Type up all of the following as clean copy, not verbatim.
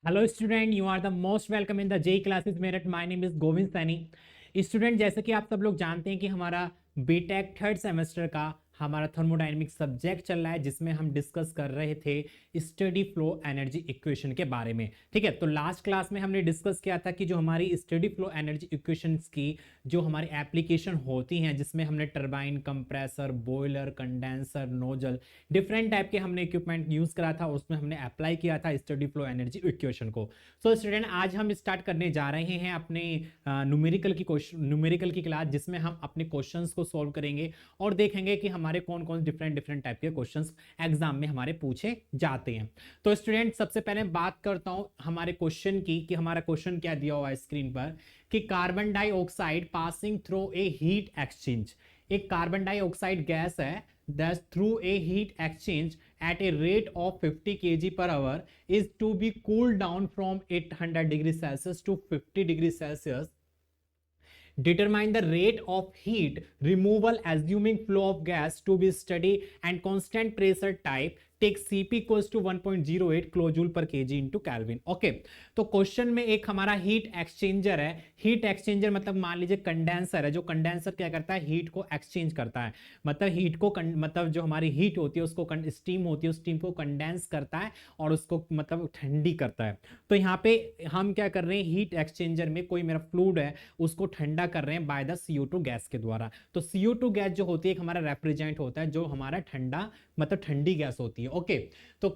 Hello student, you are the most welcome in the JE classes Meerut. My name is Govind Saini. Student, जैसे कि आप सब लोग जानते हैं कि हमारा बीटेक थर्ड सेमेस्टर का हमारा थर्मोडायनेमिक्स सब्जेक्ट चल रहा है, जिसमें हम डिस्कस कर रहे थे स्टडी फ्लो एनर्जी इक्वेशन के बारे में। ठीक है, तो लास्ट क्लास में हमने डिस्कस किया था कि जो हमारी स्टडी फ्लो एनर्जी इक्वेशंस की जो हमारी एप्लीकेशन होती हैं, जिसमें हमने turbine, compressor, boiler, condenser, nozzle, different type के हमने इक्विपमेंट यूज करा था, उसमें हमने अप्लाई किया था स्टडी फ्लो एनर्जी इक्वेशन को। सो स्टूडेंट, आज हम स्टार्ट करने जा रहे हैं अपने न्यूमेरिकल की क्लास, जिसमें हम अपने क्वेश्चंस को सॉल्व करेंगे और देखेंगे कि हमारे कौन कौन डिफरेंट डिफरेंट टाइप के क्वेश्चंस एग्जाम में हमारे पूछे जाते हैं। तो स्टूडेंट, सबसे पहले बात करता हूं हमारे क्वेश्चन की कि हमारा क्वेश्चन क्या दिया हुआ है स्क्रीन पर कि carbon dioxide passing through a heat exchange. एक कार्बन डाइऑक्साइड गैस है that through a heat exchange at a rate of 50 kg per hour is to be cooled down from 800 degrees Celsius to 50 degrees Celsius. Determine the rate of heat removal assuming flow of gas to be steady and constant pressure type. Take Cp equals to 1.08 kilojoule per KG into kelvin. Okay, तो question में एक हमारा heat exchanger है। Heat exchanger मतलब मान लीजिए condenser है। जो कंडेंसर क्या करता है, हीट को एक्सचेंज करता है, मतलब हीट को मतलब जो हमारी हीट होती है उसको स्टीम होती है, उस स्टीम को कंडेंस करता है और उसको मतलब ठंडी करता है। तो यहाँ पे हम क्या कर रहे हैं, हीट एक्सचेंजर में कोई मेरा फ्लूइड है उसको ठंडा कर रहे हैं बाय द CO2 गैस के द्वारा। तो CO2 गैस जो होती है एक हमारा रेफ्रिजरेंट होता है, जो हमारा ठंडा मतलब ठंडी गैस होती है। ओके, तो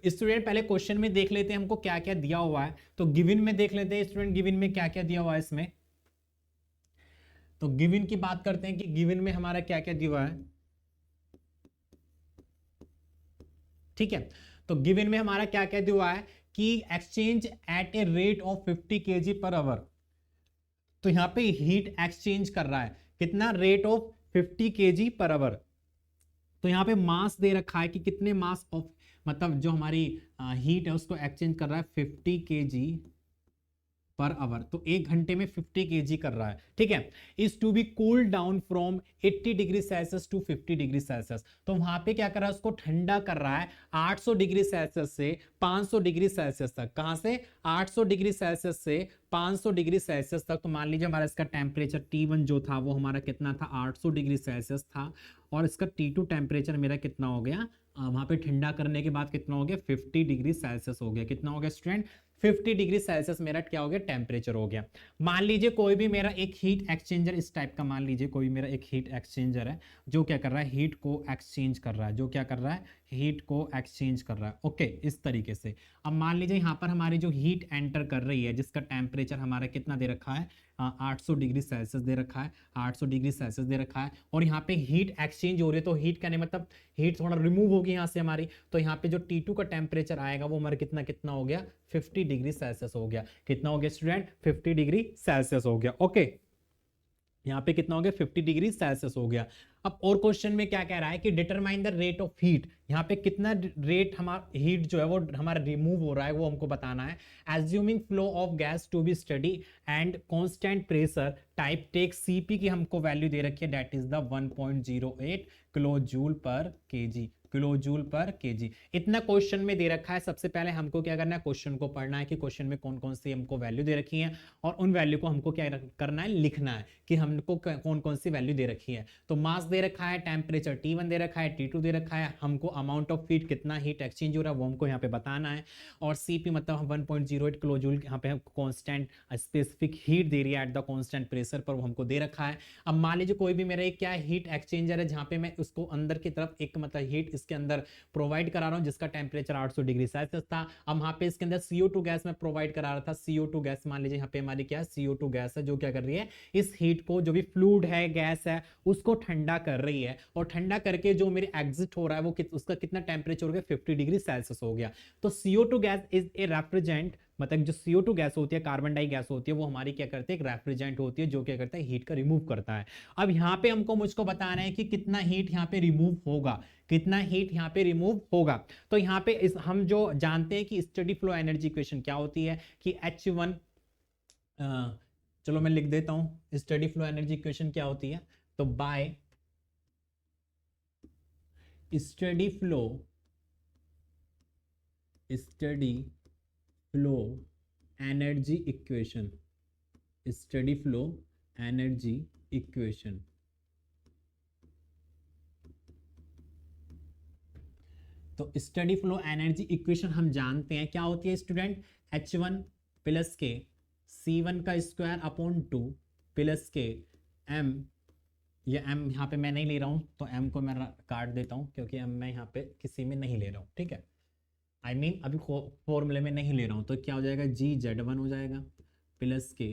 स्टूडेंट पहले क्वेश्चन में देख लेते हैं हमको क्या क्या दिया हुआ है। तो गिवन में देख लेते हैं स्टूडेंट, गिवन में क्या क्या दिया हुआ है इसमें। तो गिवन की बात करते हैं कि गिवन में हमारा क्या क्या दिया हुआ है। ठीक है, तो गिवन में हमारा क्या क्या दिया हुआ है कि exchange at a rate of 50 KG per hour. तो यहां पे हीट एक्सचेंज कर रहा है कितना, rate of 50 KG per hour. तो यहाँ पे मास दे रखा है कि कितने मास ऑफ मतलब जो हमारी हीट है उसको एक्सचेंज कर रहा है 50 केजी पर आवर। तो एक घंटे में 50 केजी कर रहा है। ठीक है, is to be cool down from 80 degree Celsius to 50 degree Celsius. तो वहां पे क्या कर रहा है, उसको ठंडा कर रहा है 800 डिग्री सेल्सियस से 500 डिग्री सेल्सियस तक। कहां से, 800 डिग्री सेल्सियस से 500 डिग्री सेल्सियस तक। तो मान लीजिए हमारा इसका टेम्परेचर T1 जो था वो हमारा कितना था, 800 डिग्री सेल्सियस था, और इसका T2 टेम्परेचर मेरा कितना हो गया, वहां पे ठंडा करने के बाद कितना हो गया, 50 डिग्री सेल्सियस हो गया। कितना हो गया स्टूडेंट, 50 डिग्री सेल्सियस मेरा क्या हो गया, टेम्परेचर हो गया। मान लीजिए कोई भी मेरा एक हीट एक्सचेंजर इस टाइप का, मान लीजिए कोई मेरा एक हीट एक्सचेंजर है जो क्या कर रहा है, हीट को एक्सचेंज कर रहा है, जो क्या कर रहा है, हीट को एक्सचेंज कर रहा है। ओके, इस तरीके से। अब मान लीजिए यहाँ पर हमारी जो हीट एंटर कर रही है, जिसका टेम्परेचर हमारा कितना दे रखा है, 800 डिग्री सेल्सियस दे रखा है, 800 डिग्री सेल्सियस दे रखा है, और यहाँ पे हीट एक्सचेंज हो रही है। तो हीट कहने मतलब हीट थोड़ा रिमूव होगी यहाँ से हमारी। तो यहाँ पे जो T2 का टेम्परेचर आएगा वो हमारा कितना कितना हो गया, 50 डिग्री सेल्सियस हो गया। कितना हो गया स्टूडेंट, 50 डिग्री सेल्सियस हो गया। ओके, यहाँ पे कितना हो गया, 50 डिग्री सेल्सियस हो गया। अब और क्वेश्चन में क्या कह रहा है कि determine the rate of heat. यहाँ पे कितना रेट हमारा हीट जो है वो हमारा रिमूव हो रहा है वो हमको बताना है। Assuming flow of gas to be steady and constant pressure type take Cp की हमको वैल्यू दे रखी है, that is the 1.08 kilo joule per KG, kilo joule per KG. इतना क्वेश्चन में दे रखा है। सबसे पहले हमको क्या करना है, क्वेश्चन को पढ़ना है कि क्वेश्चन में कौन कौन सी हमको वैल्यू दे रखी है, और उन वैल्यू को हमको क्या करना है, लिखना है कि हमको कौन कौन सी वैल्यू दे रखी है। तो मास दे रखा है, टेम्परेचर T1 दे रखा है, T2 दे रखा है, हमको अमाउंट ऑफ हीट कितना हीट एक्सचेंज हो रहा है वो हमको यहाँ पे बताना है, और Cp मतलब 1.08 किलो जूल यहाँ पे कांस्टेंट स्पेसिफिक हीट दे रही है एट द कांस्टेंट प्रेशर पर, वो हमको दे रखा है। अब मान लीजिए कोई भी मेरा एक क्या हीट एक्सचेंजर है, जहाँ पे मैं उसको अंदर की तरफ एक मतलब हीट इसके अंदर प्रोवाइड करा रहा हूँ, जिसका टेम्परेचर 800 डिग्री सेल्सियस था। अब वहां पे इसके अंदर CO2 गैस में प्रोवाइड करा रहा था। CO2 गैस मान लीजिए यहाँ पे हमारी क्या है, CO2 गैस है, जो क्या कर रही है, इस हीट को, जो भी फ्लूइड है, गैस है, उसको ठंडा कर रही है, और ठंडा करके जो मेरे एग्जिट हो रहा है वो उसका कितना टेम्परेचर हो गया, 50 डिग्री सेल्सियस हो गया। तो CO2 gas is a refrigerant, मतलब जो CO2 गैस होती है, कार्बन डाई गैस होती है, वो हमारी क्या करती है, एक रेफ्रिजरेंट होती है, जो क्या करता है, हीट का रिमूव करता है। अब यहाँ पे हमको मुझको बताना है कि कितना हीट यहाँ पे रिमूव होगा, कितना हीट यहाँ पे रिमूव होगा। तो यहाँ पे हम जो जानते हैं कि स्टडी फ्लो एनर्जी इक्वेशन क्या होती है कि H1, चलो मैं लिख देता हूं, स्टडी फ्लो एनर्जी इक्वेशन क्या होती है। तो bye steady flow flow energy equation, steady flow energy equation. तो स्टडी फ्लो एनर्जी इक्वेशन हम जानते हैं क्या होती है स्टूडेंट, H1 प्लस के C1 का स्क्वायर अपॉन 2 प्लस के M, ये M यहाँ पे मैं नहीं ले रहा हूँ तो M को मैं काट देता हूँ क्योंकि M मैं यहाँ पे किसी में नहीं ले रहा हूँ, ठीक है, आई मीन अभी फॉर्मूले में नहीं ले रहा हूँ। तो क्या हो जाएगा, GZ1 हो जाएगा प्लस के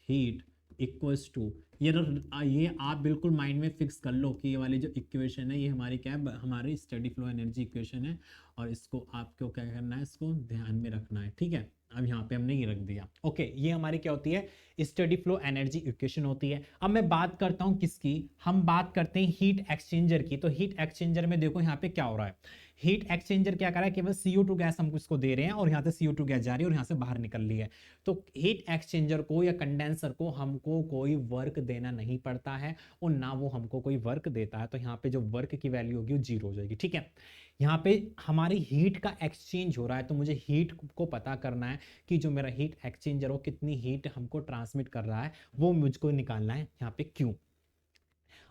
हीट इक्वल्स टू, ये आप बिल्कुल माइंड में फिक्स कर लो कि ये वाली जो इक्वेशन है ये हमारी क्या है, हमारी स्टडी फ्लो एनर्जी इक्वेशन है, और इसको आपको क्या करना है, इसको ध्यान में रखना है, ठीक है। अब यहाँ पे हमने ये रख दिया, ओके, ये हमारी क्या होती है, स्टडी फ्लो एनर्जी इक्वेशन होती है। अब मैं बात करता हूँ किसकी, हम बात करते हैं हीट एक्सचेंजर की। तो हीट एक्सचेंजर में देखो यहाँ पे क्या हो रहा है, हीट एक्सचेंजर क्या कर रहा है, केवल CO2 गैस हम इसको दे रहे हैं और यहाँ से CO2 गैस जा रही है और यहाँ से बाहर निकल रही है। तो हीट एक्सचेंजर को या कंडेंसर को हमको कोई वर्क देना नहीं पड़ता है और ना वो हमको कोई वर्क देता है। तो यहाँ पे जो वर्क की वैल्यू होगी वो 0 हो जाएगी, ठीक है। यहाँ पे हमारी हीट का एक्सचेंज हो रहा है, तो मुझे हीट को पता करना है कि जो मेरा हीट एक्सचेंजर हो कितनी हीट हमको ट्रांसमिट कर रहा है, वो मुझको निकालना है यहाँ पे क्यू।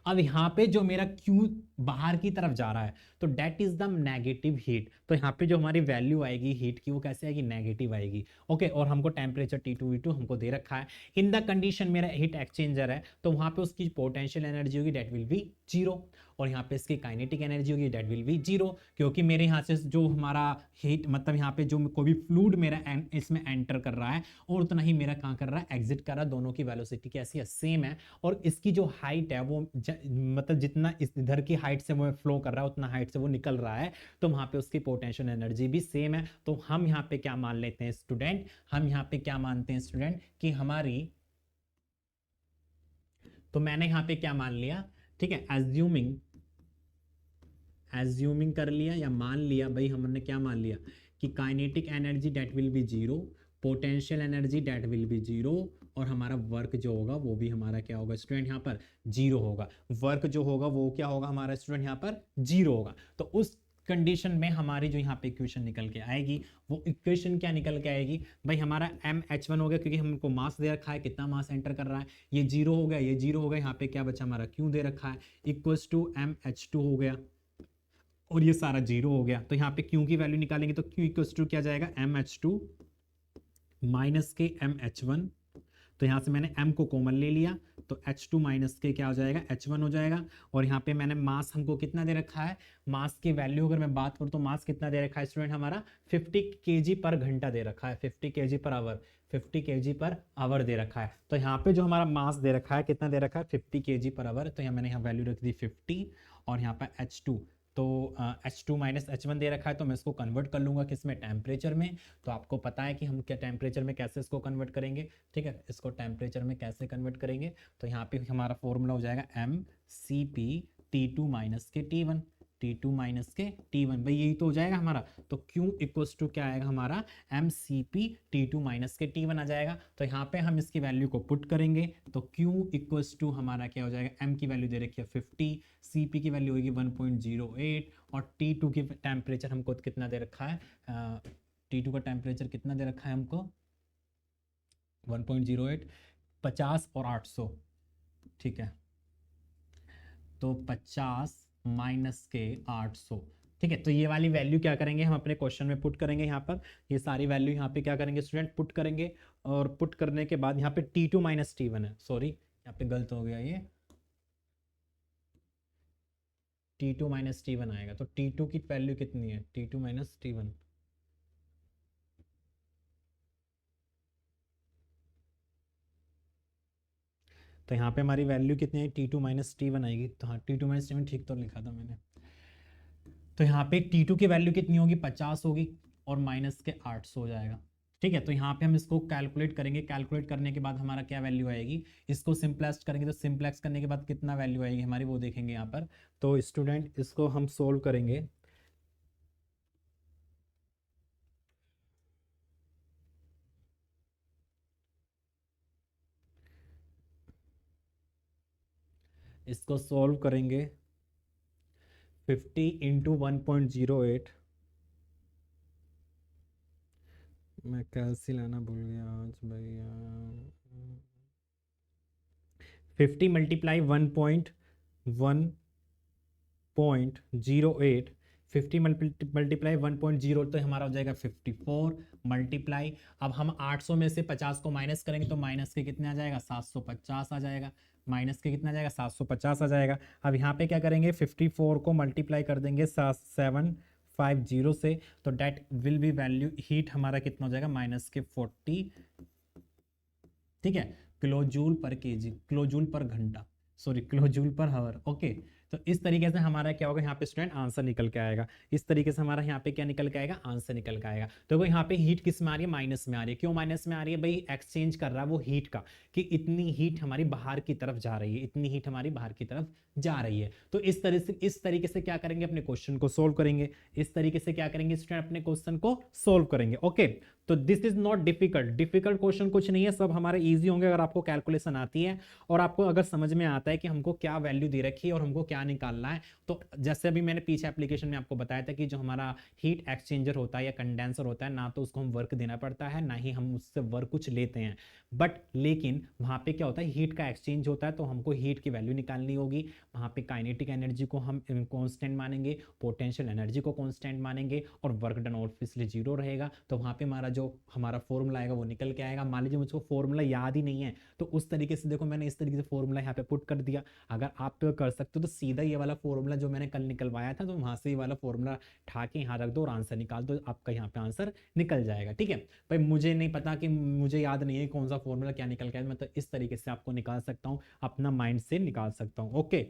अब यहाँ पे जो मेरा Q बाहर की तरफ जा रहा है तो that is the negative heat. तो यहाँ पे जो हमारी वैल्यू आएगी हीट की वो कैसे आएगी, नेगेटिव आएगी, ओके। और हमको टेम्परेचर T2 V2 हमको दे रखा है। इन द कंडीशन मेरा हीट एक्सचेंजर है तो वहां पे उसकी पोटेंशियल एनर्जी होगी डेट विल बी 0, और यहाँ पे इसकी काइनेटिक एनर्जी होगी डेट विल बी 0, क्योंकि मेरे यहाँ से जो हमारा हीट मतलब यहाँ पे जो कोई भी फ्लूइड मेरा इसमें एंटर कर रहा है और उतना ही मेरा कहाँ कर रहा है, एग्जिट कर रहा है। दोनों की वेलोसिटी कैसी है, सेम है। और इसकी जो हाइट है वो मतलब जितना इधर की हाइट से वो फ्लो कर रहा है उतना हाइट से वो निकल रहा है, तो वहां पे उसकी पोटेंशियल एनर्जी भी सेम है। तो हम यहाँ पे क्या मान लेते हैं स्टूडेंट, हम यहाँ पे क्या मानते हैं स्टूडेंट कि हमारी, तो मैंने यहाँ पे क्या मान लिया, ठीक है, एज्यूमिंग कर लिया या मान लिया भाई, हमने क्या मान लिया कि kinetic energy that will B 0, potential energy that will B 0, और हमारा वर्क जो होगा वो भी हमारा क्या होगा स्टूडेंट, यहाँ पर 0 होगा। वर्क जो होगा वो क्या होगा हमारा स्टूडेंट, यहाँ पर 0 होगा। तो उस कंडीशन में हमारी जो यहाँ पे इक्वेशन निकल के आएगी, वो इक्वेशन क्या निकल के आएगी भाई, हमारा MH1 हो गया क्योंकि हमको मास दे रखा है, कितना मास एंटर कर रहा है, ये 0 हो गया, ये 0 हो गया, यहाँ पे क्या बचा हमारा Q दे रखा है, इक्वल्स टू MH2 हो गया, और ये सारा 0 हो गया। तो यहाँ पे Q की वैल्यू निकालेंगे तो Q इक्वल्स टू क्या जाएगा, MH2 माइनस के MH1। तो यहाँ से मैंने M को कॉमन ले लिया तो H2 माइनस के क्या हो जाएगा, H1 हो जाएगा। और यहाँ पे मैंने मास हमको कितना दे रखा है, मास की वैल्यू अगर मैं बात करूँ तो मास कितना दे रखा है स्टूडेंट, हमारा 50 kg पर घंटा दे रखा है, 50 kg per hour, 50 kg per hour दे रखा है। तो यहाँ पे जो हमारा मास दे रखा है कितना दे रखा है, 50 kg पर आवर। तो यहाँ मैंने यहाँ वैल्यू रख दी 50, और यहाँ पर H2, तो H2 माइनस H1 दे रखा है, तो मैं इसको कन्वर्ट कर लूंगा किसमें, टेम्परेचर में। तो आपको पता है कि हम क्या टेम्परेचर में कैसे इसको कन्वर्ट करेंगे, ठीक है, इसको टेम्परेचर में कैसे कन्वर्ट करेंगे। तो यहाँ पे हमारा फॉर्मूला हो जाएगा MCP T2 माइनस के T1, T2 माइनस के T1, भाई यही तो हो जाएगा हमारा। तो Q इक्वल्स टू क्या आएगा हमारा, MCP T2 माइनस के T1 आ जाएगा। तो यहाँ पे हम इसकी वैल्यू को पुट करेंगे तो Q इक्वल्स टू हमारा क्या हो जाएगा, M की वैल्यू दे रखी है 50, CP की वैल्यू होगी 1.08, और T2 की टेम्परेचर हमको कितना दे रखा है, T2 का टेम्परेचर कितना दे रखा है हमको 1.08, 50 और 800, ठीक है, तो 50 माइनस के 800, ठीक है। तो ये वाली वैल्यू क्या करेंगे हम अपने क्वेश्चन में पुट करेंगे, यहाँ पर ये सारी वैल्यू यहाँ पे क्या करेंगे स्टूडेंट, पुट करेंगे। और पुट करने के बाद यहाँ पे T2 माइनस T1 है, सॉरी यहाँ पे गलत हो गया, ये T2 माइनस T1 आएगा। तो T2 की वैल्यू कितनी है, T2 माइनस T1, तो यहाँ पे हमारी वैल्यू कितनी है, T2 माइनस T1 आएगी। तो हाँ T2 माइनस T1 ठीक तो लिखा था मैंने। तो यहाँ पे T2 की वैल्यू कितनी होगी, 50 होगी, और माइनस के 800 हो जाएगा, ठीक है। तो यहाँ पे हम इसको कैलकुलेट करेंगे, कैलकुलेट करने के बाद हमारा क्या वैल्यू आएगी, इसको सिंप्लेक्स करेंगे तो सिंप्लेक्स करने के बाद कितना वैल्यू आएगी हमारी वो देखेंगे यहाँ पर। तो स्टूडेंट इसको हम सोल्व करेंगे, इसको सॉल्व करेंगे 50 इंटू 1.08 मैं कैलसी लाना भूल गया आज भैया। 50 मल्टीप्लाई 1.08, 50 मल्टीप्लाई 1.0 तो हमारा हो जाएगा 54 मल्टीप्लाई। अब हम 800 में से 50 को माइनस करेंगे तो माइनस के कितने आ जाएगा, 750 आ जाएगा। माइनस के कितना आ जाएगा, 750 आ जाएगा। अब यहाँ पे क्या करेंगे, 54 को मल्टीप्लाई कर देंगे 750 से, तो that will be value heat हमारा कितना हो जाएगा, माइनस के 40, ठीक है, kilo joule per KG, kilo joule per घंटा, सॉरी किलो जूल पर हावर। ओके, तो इस तरीके से हमारा क्या होगा, यहाँ पे स्टूडेंट आंसर निकल के आएगा। इस तरीके से हमारा यहाँ पे क्या निकल के आएगा, आंसर निकल के आएगा। तो देखो यहाँ पे हीट किस में आ रही है, माइनस में आ रही है। क्यों माइनस में आ रही है भाई, एक्सचेंज कर रहा है वो हीट का, कि इतनी हीट हमारी बाहर की तरफ जा रही है, इतनी हीट हमारी बाहर की तरफ जा रही है। तो इस तरीके से क्या करेंगे, अपने क्वेश्चन को सोल्व करेंगे। इस तरीके से क्या करेंगे स्टूडेंट, अपने क्वेश्चन को सोल्व करेंगे। ओके, तो this is not difficult, difficult question कुछ नहीं है, सब हमारे इजी होंगे अगर आपको कैलकुलेशन आती है और आपको अगर समझ में आता है कि हमको क्या वैल्यू दे रखी है और हमको क्या निकालना है। तो जैसे अभी मैंने पीछे एप्लीकेशन में आपको बताया था कि जो हमारा हीट एक्सचेंजर होता है या कंडेंसर होता है, ना तो उसको हम वर्क देना पड़ता है, ना ही हम उससे वर्क कुछ लेते हैं, बट लेकिन वहां पे क्या होता है, हीट का एक्सचेंज होता है, तो हमको हीट की वैल्यू निकालनी होगी। वहां पे काइनेटिक एनर्जी को हम कांस्टेंट मानेंगे, पोटेंशियल एनर्जी को कांस्टेंट मानेंगे और वर्क डन ऑब्वियसली जीरो रहेगा। तो वहां पे हमारा जो हमारा फॉर्मूला आएगा वो निकल के आएगा। मान लीजिए मुझको फॉर्मूला याद ही नहीं है, तो उस तरीके से देखो मैंने इस तरीके से फॉर्मूला यहाँ पे पुट कर दिया। अगर आप तो कर सकते हो तो सीधा ये वाला फॉर्मूला जो मैंने कल निकलवाया था, तो वहां से ये वाला फॉर्मूला उठा के यहाँ रख दो और आंसर निकाल दो, आपका यहाँ पे आंसर निकल जाएगा। ठीक है भाई, मुझे नहीं पता कि मुझे याद नहीं है कौन सा फॉर्मूला क्या निकल के आया, मैं तो इस तरीके से आपको निकाल सकता हूँ, अपना माइंड से निकाल सकता हूँ। ओके,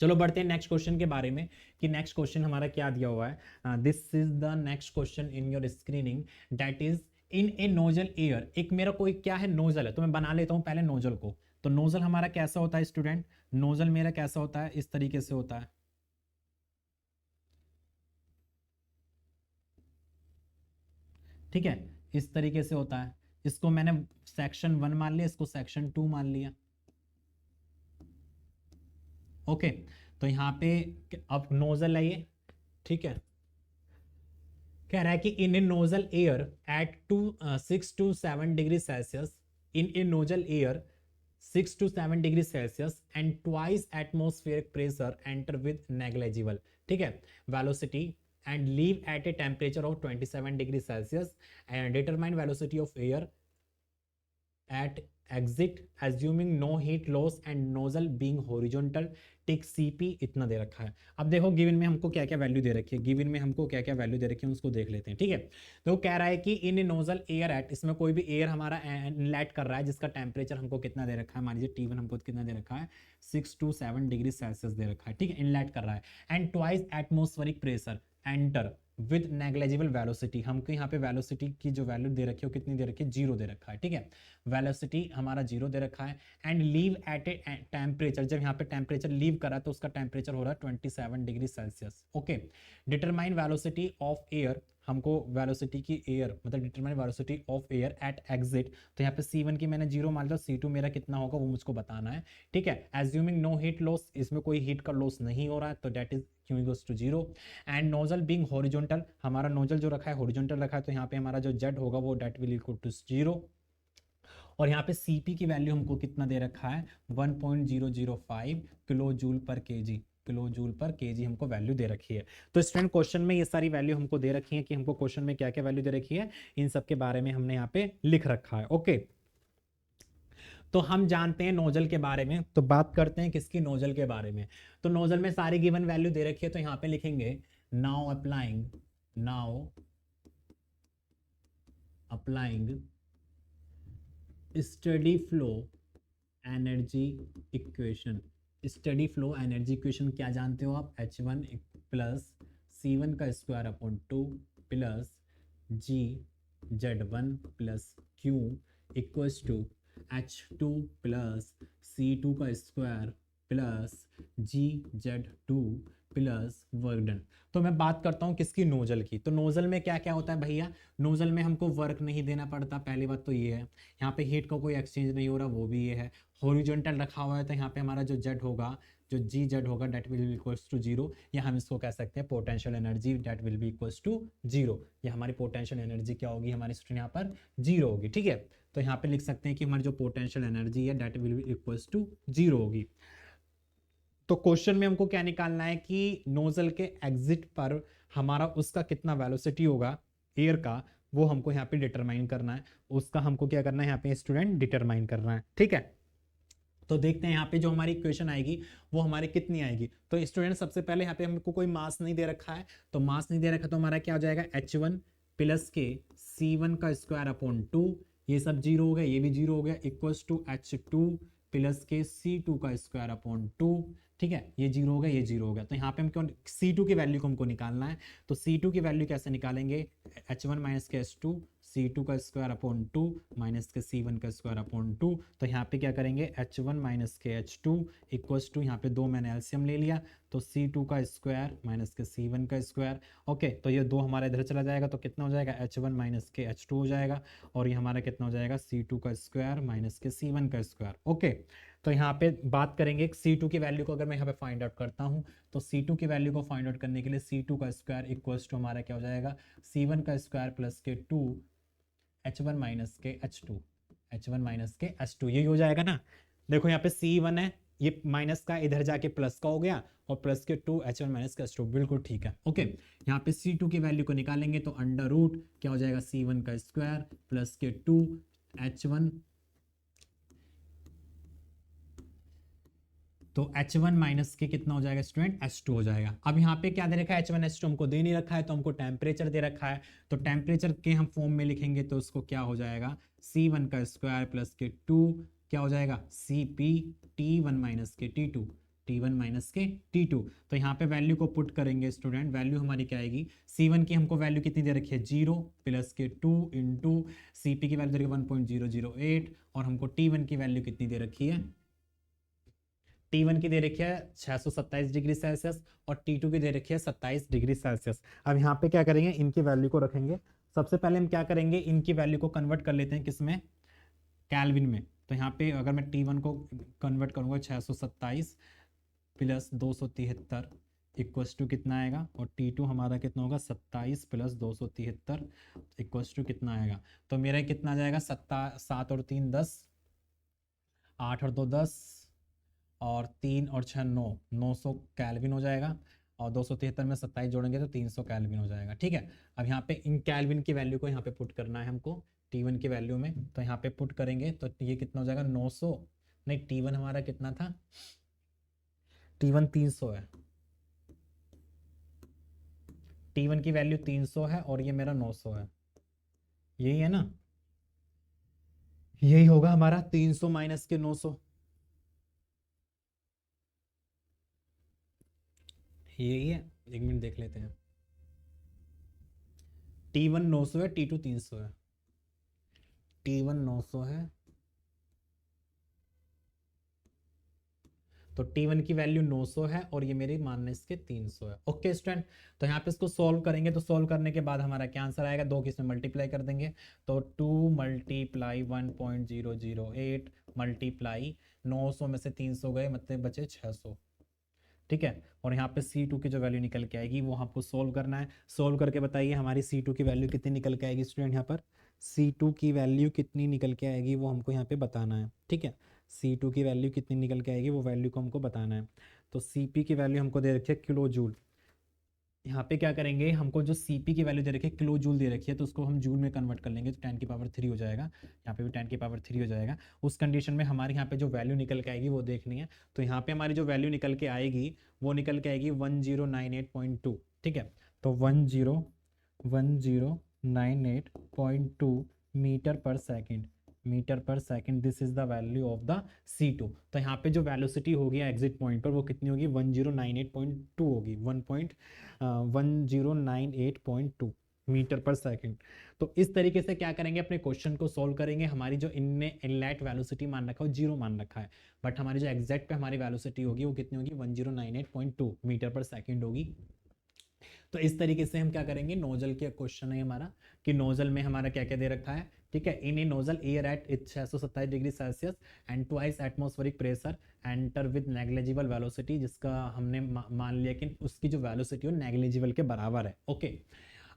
चलो बढ़ते हैं नेक्स्ट क्वेश्चन के बारे में, कि नेक्स्ट क्वेश्चन हमारा क्या दिया हुआ है। This is the next question in your screening, that is in a nozzle air. एक मेरा कोई क्या है, नोजल है, तो मैं बना लेता हूं पहले नोजल को। तो नोजल हमारा कैसा होता है स्टूडेंट, नोजल मेरा कैसा होता है, इस तरीके से होता है, ठीक है, इस तरीके से होता है। इसको मैंने सेक्शन 1 मान लिया, इसको सेक्शन 2 मान लिया। ओके, तो यहाँ पे अब नोजल है ये, ठीक है, कह रहा है कि in a nozzle air at 6 to 7 degree Celsius, in a nozzle air 6 to 7 degree Celsius and twice atmospheric pressure enter with negligible, ठीक है, velocity and leave at a temperature of 27 degree Celsius and determine velocity of air at exit assuming no heat loss and nozzle being horizontal, tick CP इतना दे रखा है। अब देखो given में हमको क्या क्या वैल्यू दे रखी है, गिवन में हमको क्या क्या वैल्यू दे रखी है उसको देख लेते हैं। ठीक है, तो कह रहा है कि इन नोजल एयर एट, इसमें कोई भी एयर हमारा इनलेट कर रहा है जिसका टेम्परेचर हमको कितना दे रखा है, मान लीजिए T1 हमको कितना दे रखा है, 6 to 7 डिग्री सेल्सियस दे रखा है, ठीक है, इनलेट कर रहा है, and twice atmospheric pressure enter with negligible velocity, हमको यहाँ पे वेलोसिटी की जो वैल्यू दे रखी है वो कितनी दे रखी है, 0 दे रखा है, ठीक है, वेलोसिटी हमारा 0 दे रखा है, and leave at a temperature, जब यहाँ पे टेम्परेचर लीव करा तो उसका टेम्परेचर हो रहा है 27 degree Celsius. Okay, determine velocity of air, हमको वेलोसिटी की एयर मतलब determine velocity of air at exit, तो यहाँ पे C1 की मैंने 0 मान लिया, C2 मेरा कितना होगा वो मुझको बताना है। ठीक है, एज्यूमिंग नो हीट लॉस, इसमें कोई हीट का लॉस नहीं हो रहा है, तो that is Q equals to 0, and nozzle being horizontal, हमारा नोजल जो रखा है हॉरिजॉन्टल रखा है, तो यहाँ पे हमारा जो जेड होगा वो डेट विल इक्वल टू 0, और यहाँ पे Cp की वैल्यू हमको कितना दे रखा है, 1.005 kilo joule per KG, kilo joule per KG हमको वैल्यू दे रखी है। तो स्टूडेंट क्वेश्चन में ये सारी वैल्यू हमको दे रखी है कि हमको क्वेश्चन में क्या क्या वैल्यू दे रखी है, इन सब के बारे में हमने यहाँ पे लिख रखा है। ओके, तो हम जानते हैं नोजल के बारे में, तो बात करते हैं किसकी, नोजल के बारे में। तो नोजल में सारी गिवन वैल्यू दे रखी है, तो यहाँ पे लिखेंगे now applying steady flow energy equation. Steady flow energy equation क्या जानते हो आप, H1 प्लस C1 का square upon 2 plus GZ1 plus Q equals to H2 plus C2 का square plus GZ2 plus work done. तो मैं बात करता हूँ किसकी, नोजल की। तो नोजल में क्या क्या होता है भैया, नोजल में हमको वर्क नहीं देना पड़ता, पहली बात तो ये है, यहाँ पे हीट का कोई एक्सचेंज नहीं हो रहा, वो भी ये है, हॉरिजॉन्टल रखा हुआ है, तो यहाँ पे हमारा जो जेड होगा जो जी जेड होगा that will be equals to zero, या हम इसको कह सकते हैं potential energy that will be equals to zero. या हमारी पोटेंशियल एनर्जी क्या होगी हमारी स्टूडेंट यहाँ पर जीरो होगी। ठीक है, तो यहाँ पे लिख सकते हैं कि हमारी जो पोटेंशियल एनर्जी है that will be equals to zero होगी। तो क्वेश्चन में हमको क्या निकालना है कि नोजल के एग्जिट पर हमारा उसका कितना वेलोसिटी होगा एयर का, वो हमको यहाँ पे डिटरमाइन करना है। उसका हमको क्या करना है यहाँ पे स्टूडेंट डिटरमाइन करना है। ठीक है, तो देखते हैं यहाँ पे जो हमारी इक्वेशन आएगी वो हमारी कितनी आएगी। तो स्टूडेंट सबसे पहले यहाँ पे हमको कोई मास नहीं दे रखा है, तो मास नहीं दे रखा तो हमारा क्या हो जाएगा h1 प्लस के c1 का स्क्वायर अपॉन 2, ये सब जीरो हो गया, ये भी जीरो हो गया, इक्वल्स टू h2 प्लस के c2 का स्क्वायर अपॉन 2। ठीक है, ये जीरो हो गया, ये जीरो हो गया। तो यहाँ पे हमको c2 की वैल्यू को हमको निकालना है। तो c2 की वैल्यू कैसे निकालेंगे, h1 माइनस के h2, c2 का स्क्वायर अपॉन 2 माइनस के c1 का स्क्वायर अपॉन 2। तो यहाँ पे क्या करेंगे h1 माइनस के h2 इक्वल्स टू, यहाँ पे दो मैंने एलसीएम ले लिया, तो c2 का स्क्वायर माइनस के c1 का स्क्वायर। ओके, तो ये दो हमारा इधर चला जाएगा, तो कितना हो जाएगा h1 माइनस के h2 हो जाएगा, और ये हमारा कितना हो जाएगा c2 का स्क्वायर माइनस के c1 का स्क्वायर। ओके, तो यहाँ पे बात करेंगे c2 की वैल्यू को अगर मैं यहाँ पे फाइंड आउट करता हूँ, तो c2 की वैल्यू को फाइंड आउट करने के लिए c2 का स्क्वायर इक्वल्स टू हमारा क्या हो जाएगा c1 का स्क्वायर प्लस के 2 h1 माइनस के h2, h1 माइनस के h2, यही हो जाएगा ना। देखो यहाँ पे c1 है, ये माइनस का इधर जाके प्लस का हो गया, और प्लस के 2 h1 माइनस का h2, बिल्कुल ठीक है। ओके, यहाँ पे c2 की वैल्यू को निकालेंगे तो अंडर रूट क्या हो जाएगा c1 का स्क्वायर प्लस के 2 h1, तो h1 माइनस के कितना हो जाएगा स्टूडेंट h2 हो जाएगा। अब यहाँ पे क्या दे रखा है h1 h2 हमको दे नहीं रखा है, तो हमको टेम्परेचर दे रखा है, तो टेम्परेचर के हम फॉर्म में लिखेंगे तो उसको क्या हो जाएगा c1 का स्क्वायर प्लस के 2 क्या हो जाएगा cp t1 माइनस के t2, t1 माइनस के t2। तो यहाँ पे वैल्यू को पुट करेंगे स्टूडेंट, वैल्यू हमारी क्या आएगी, c1 की हमको वैल्यू कितनी दे रखी है 0 प्लस के 2 इंटू cp की वैल्यू दे रखी है 1.008, और हमको t1 की वैल्यू कितनी दे रखी है, T1 की दे रखी है 627 डिग्री सेल्सियस, और T2 की दे रखी है 27 डिग्री सेल्सियस। अब यहाँ पे क्या करेंगे, इनकी वैल्यू को रखेंगे। सबसे पहले हम क्या करेंगे, इनकी वैल्यू को कन्वर्ट कर लेते हैं किसमें, कैल्विन में। तो यहाँ पे अगर मैं T1 को कन्वर्ट करूँगा 627 प्लस 273 इक्वल्स टू कितना आएगा, और T2 हमारा कितना होगा 27 प्लस 273 इक्वल्स टू कितना आएगा, तो मेरा कितना आ जाएगा 7 और 3 10, 8 और 2 10, और 3 और 6 9, 900 कैल्विन हो जाएगा, और 273 में 27 जोड़ेंगे तो 300 कैल्विन हो जाएगा। ठीक है, अब यहाँ पे इन कैल्विन की वैल्यू को यहाँ पे पुट करना है हमको T1 की वैल्यू में, तो यहाँ पे पुट करेंगे तो ये कितना हो जाएगा 900, नहीं T1 हमारा कितना था, T1 300 है, T1 की वैल्यू 300 है, और ये मेरा 900 है, यही है ना, यही होगा हमारा 300 माइनस के 900, यही है। एक मिनट देख लेते हैं, T1 900 है, T2 300 है, T1 900 है, तो T1 की वैल्यू 900 है, और ये मेरी माइनस के 300 है। ओके स्टूडेंट, तो यहाँ पे इसको सॉल्व करेंगे, तो सॉल्व करने के बाद हमारा क्या आंसर आएगा, दो किस में मल्टीप्लाई कर देंगे, तो 2 मल्टीप्लाई 1.008 मल्टीप्लाई 900 में से 300 गए, मतलब बचे 600। ठीक है, और यहाँ पे C2 की जो वैल्यू निकल के आएगी वो आपको सोल्व करना है। सोल्व करके बताइए हमारी C2 की वैल्यू कितनी निकल के आएगी स्टूडेंट, यहाँ पर C2 की वैल्यू कितनी निकल के आएगी वो हमको यहाँ पे बताना है। ठीक है, C2 की वैल्यू कितनी निकल के आएगी वो वैल्यू को हमको बताना है। तो Cp की वैल्यू हमको दे रखी है किलो जूल, यहाँ पे क्या करेंगे, हमको जो Cp की वैल्यू दे रखी है किलो जूल दे रखी है, तो उसको हम जूल में कन्वर्ट कर लेंगे, तो 10 की पावर 3 हो जाएगा, यहाँ पे भी 10 की पावर 3 हो जाएगा। उस कंडीशन में हमारे यहाँ पे जो वैल्यू निकल के आएगी वो देखनी है, तो यहाँ पे हमारी जो वैल्यू निकल के आएगी वो निकल के आएगी 1098.2। ठीक है, तो 1098.2 मीटर पर सेकेंड, मीटर पर second, this is the value of the C2। तो यहाँ पे जो वेलोसिटी होगी एग्जिट पॉइंट पर वो कितनी होगी 1098.2 होगी, 1098.2 मीटर पर सेकंड। तो इस तरीके से क्या करेंगे, अपने क्वेश्चन को सोल्व करेंगे। हमारी जो इनने इनलेट वेलोसिटी मान रखा है वो 0 मान रखा है, बट हमारी जो एग्जैक्ट पे हमारी वेलोसिटी होगी वो कितनी होगी 1098.2 मीटर पर सेकंड होगी। तो इस तरीके से हम क्या करेंगे, नोजल के क्वेश्चन है हमारा कि नोजल में हमारा क्या क्या दे रखा है, ठीक है। In a nozzle air at 627 degree Celsius and twice atmospheric pressure enter with negligible velocity, जिसका हमने मान लिया कि उसकी जो वेलोसिटी हो नेग्लिजिबल के बराबर है। Okay,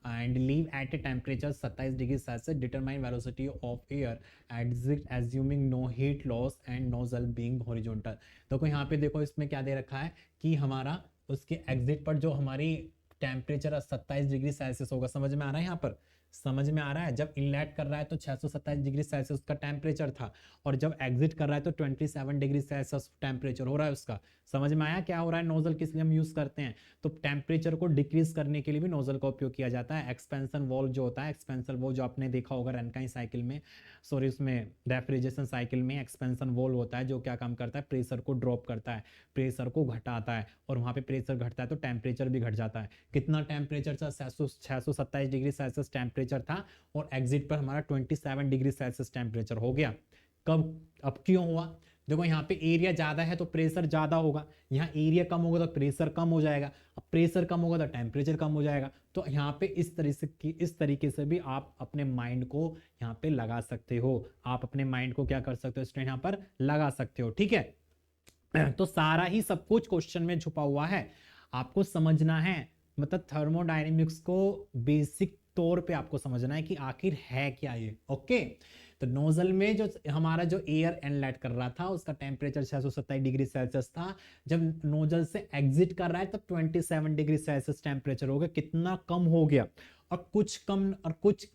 and leave at a temperature 27 degree Celsius, determine velocity of air exit assuming no heat loss and nozzle being horizontal. देखो यहाँ पे देखो इसमें क्या दे रखा है कि हमारा उसके एग्जिट पर जो हमारी टेम्परेचर 27 डिग्री सेल्सियस होगा। समझ में आ रहा है? यहाँ पर समझ में आ रहा है? जब इनलेट कर रहा है तो 627 डिग्री सेल्सियस का टेम्परेचर था, और जब एग्जिट कर रहा है तो 27 डिग्री सेल्सियस टेम्परेचर हो रहा है उसका। समझ में आया क्या हो रहा है? नोजल किस लिए हम यूज करते हैं? तो टेम्परेचर को डिक्रीज करने के लिए भी नोजल का उपयोग किया जाता है। एक्सपेंशन वॉल्व जो होता है, एक्सपेंशन वॉल्व जो आपने देखा होगा रनकाई साइकिल में, सॉरी उसमें रेफ्रिजरेशन साइकिल में एक्सपेंशन वॉल्व होता है जो क्या काम करता है? प्रेशर को ड्रॉप करता है, प्रेशर को घटाता है, और वहां पे प्रेशर घटता है तो टेम्परेचर भी घट जाता है। कितना टेम्परेचर था? 627 डिग्री सेल्सियस टेम्परेचर था, और एग्जिट पर हमारा 27 डिग्री सेल्सियस टेम्परेचर हो गया। कब? अब क्यों हुआ? देखो यहाँ पे एरिया ज्यादा है तो प्रेशर ज्यादा होगा, यहाँ एरिया कम होगा तो प्रेशर कम हो जाएगा, अब प्रेशर कम होगा तो टेम्परेचर कम हो जाएगा। तो यहाँ पे इस तरीके से भी आप अपने माइंड को यहाँ पे लगा सकते हो। आप अपने माइंड को क्या कर सकते हो स्टूडेंट? यहाँ पर लगा सकते हो। ठीक है, तो सारा ही सब कुछ क्वेश्चन में छुपा हुआ है, आपको समझना है। मतलब थर्मोडायनेमिक्स को बेसिक तौर पे आपको समझना है कि आखिर है क्या ये। ओके, तो नोजल में जो हमारा जो एयर इनलेट कर रहा था उसका टेम्परेचर 627 डिग्री सेल्सियस था, जब नोजल से एग्जिट कर रहा है तब 27 डिग्री सेल्सियस टेम्परेचर हो गया। कितना कम हो गया? और कुछ कम और कुछ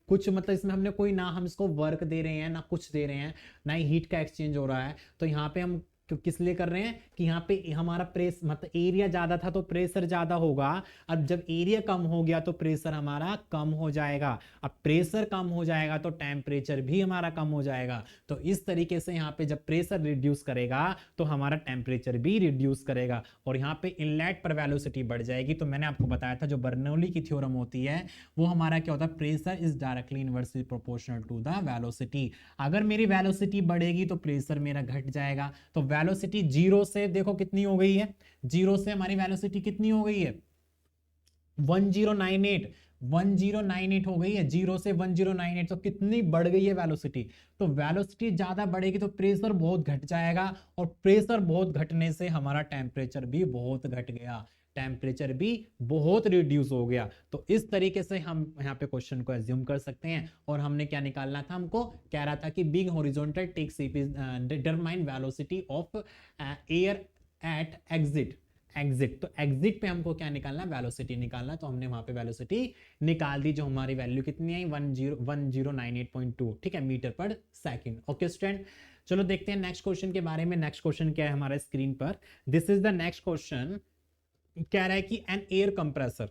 कुछ मतलब इसमें हमने कोई ना हम इसको वर्क दे रहे हैं ना कुछ दे रहे हैं, ना ही हीट का एक्सचेंज हो रहा है। तो यहाँ पे हम किस लिए कर रहे हैं कि यहाँ पे हमारा प्रेस मतलब एरिया ज्यादा था तो प्रेशर ज्यादा होगा, अब जब एरिया कम हो गया तो प्रेशर हमारा कम हो जाएगा, अब प्रेशर कम हो जाएगा तो टेम्परेचर भी हमारा कम हो जाएगा। तो इस तरीके से यहाँ पे जब प्रेशर रिड्यूस करेगा तो हमारा टेम्परेचर भी रिड्यूस करेगा, और यहाँ पे इनलेट पर वेलोसिटी बढ़ जाएगी। तो मैंने आपको बताया था जो बर्नौली की थ्योरम होती है वो हमारा क्या होता है? Pressure is directly inversely proportional to the velocity. अगर मेरी वेलोसिटी बढ़ेगी तो प्रेशर मेरा घट जाएगा। तो वेलोसिटी जीरो से देखो कितनी हो गई है, जीरो से हमारी वेलोसिटी कितनी हो गई है? 1098 हो गई है, जीरो से 1098। तो कितनी बढ़ गई है वेलोसिटी? तो वेलोसिटी ज्यादा बढ़ेगी तो प्रेशर बहुत घट जाएगा, और प्रेशर बहुत घटने से हमारा टेम्परेचर भी बहुत घट गया, टेम्परेचर भी बहुत रिड्यूस हो गया। तो इस तरीके से हम यहाँ पे क्वेश्चन को एज्यूम कर सकते हैं। और हमने क्या निकालना था? हमको कह रहा था कि being horizontal take CP is determine velocity of air at exit. तो एग्जिट पे हमको क्या निकालना? वेलोसिटी निकालना। तो हमने वहां पे वेलोसिटी निकाल दी, जो हमारी वैल्यू कितनी आई? 1098.2, ठीक है, मीटर पर सेकंड। ओके स्टूडेंट, चलो देखते हैं नेक्स्ट क्वेश्चन के बारे में। नेक्स्ट क्वेश्चन क्या है हमारे स्क्रीन पर? This is the next question. कह रहा है कि एन एयर कंप्रेसर।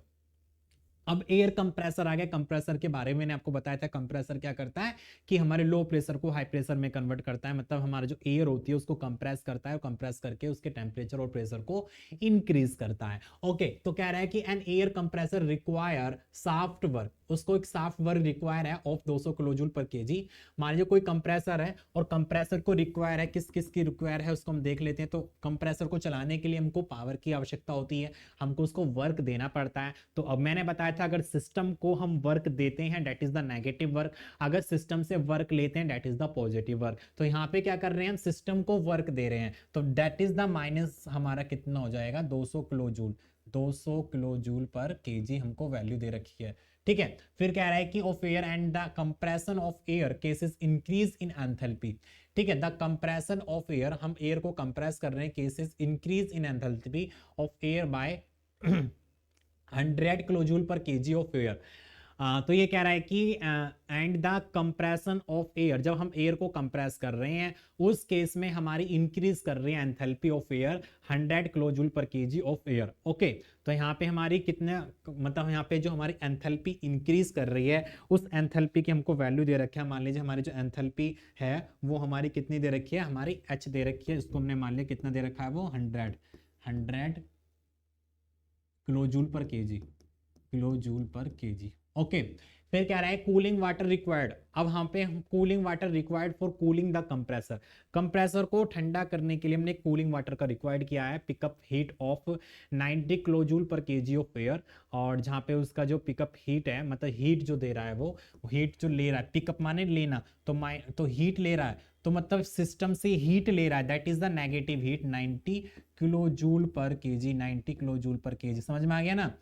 अब एयर कंप्रेसर आ गया। कंप्रेसर के बारे में मैंने आपको बताया था, कंप्रेसर क्या करता है कि हमारे लो प्रेशर को हाई प्रेशर में कन्वर्ट करता है, मतलब हमारा जो एयर होती है उसको कंप्रेस करता है, और कंप्रेस करके उसके टेम्परेचर और प्रेशर को इंक्रीज करता है। ओके, तो कह रहा है कि an air compressor require shaft work, उसको एक सॉफ्ट वर्क रिक्वायर है ऑफ 200 किलोजूल पर केजी। मान लीजिए कोई कंप्रेसर है और कंप्रेसर को रिक्वायर है, किस किस की रिक्वायर है उसको हम देख लेते हैं। तो कंप्रेसर को चलाने के लिए हमको पावर की आवश्यकता होती है, हमको उसको वर्क देना पड़ता है। तो अब मैंने बताया था अगर सिस्टम को हम वर्क देते हैं that is the negative work, अगर सिस्टम से वर्क लेते हैं that is the positive work. तो यहाँ पे क्या कर रहे हैं? हम सिस्टम को वर्क दे रहे हैं, तो दैट इज द माइनस हमारा कितना हो जाएगा? 200 किलोजूल। 200 किलोजूल पर केजी हमको वैल्यू दे रखी है, ठीक है। फिर कह रहा है कि of air and the compression of air cases increase in enthalpy, ठीक है। द कंप्रेशन ऑफ एयर, हम एयर को कंप्रेस कर रहे हैं, cases increase in enthalpy of air by 100 kilojoule per KG of air. तो ये कह रहा है कि and the compression of air, जब हम एयर को कंप्रेस कर रहे हैं उस केस में हमारी इंक्रीज कर रही है enthalpy of air 100 kilojoule per KG of air. Okay, तो यहाँ पे हमारी कितने मतलब यहाँ पे जो हमारी एंथैल्पी इंक्रीज कर रही है उस एंथैल्पी की हमको वैल्यू दे रखी है। मान लीजिए हमारी जो एंथैल्पी है वो हमारी कितनी दे रखी है? हमारी एच दे रखी है, इसको हमने मान लिया कितना दे रखा है वो 100 kilojoule per KG, kilojoule per KG. Okay. फिर कह रहा है कूलिंग वाटर रिक्वायर्ड। अब यहाँ पे cooling water required for cooling the compressor. Compressor को ठंडा करने के लिए हमने कूलिंग वाटर का रिक्वायर्ड किया है। Pickup heat of 90 kilojoule per KG of air. और जहाँ पे उसका जो पिकअप हीट है, मतलब हीट जो दे रहा है, वो हीट जो ले रहा है, पिकअप माने लेना, तो हीट ले रहा है, तो मतलब सिस्टम से हीट ले रहा है, that is the negative heat 90 kilojoule per KG. 90 kilojoule per KG, समझ में आ गया ना।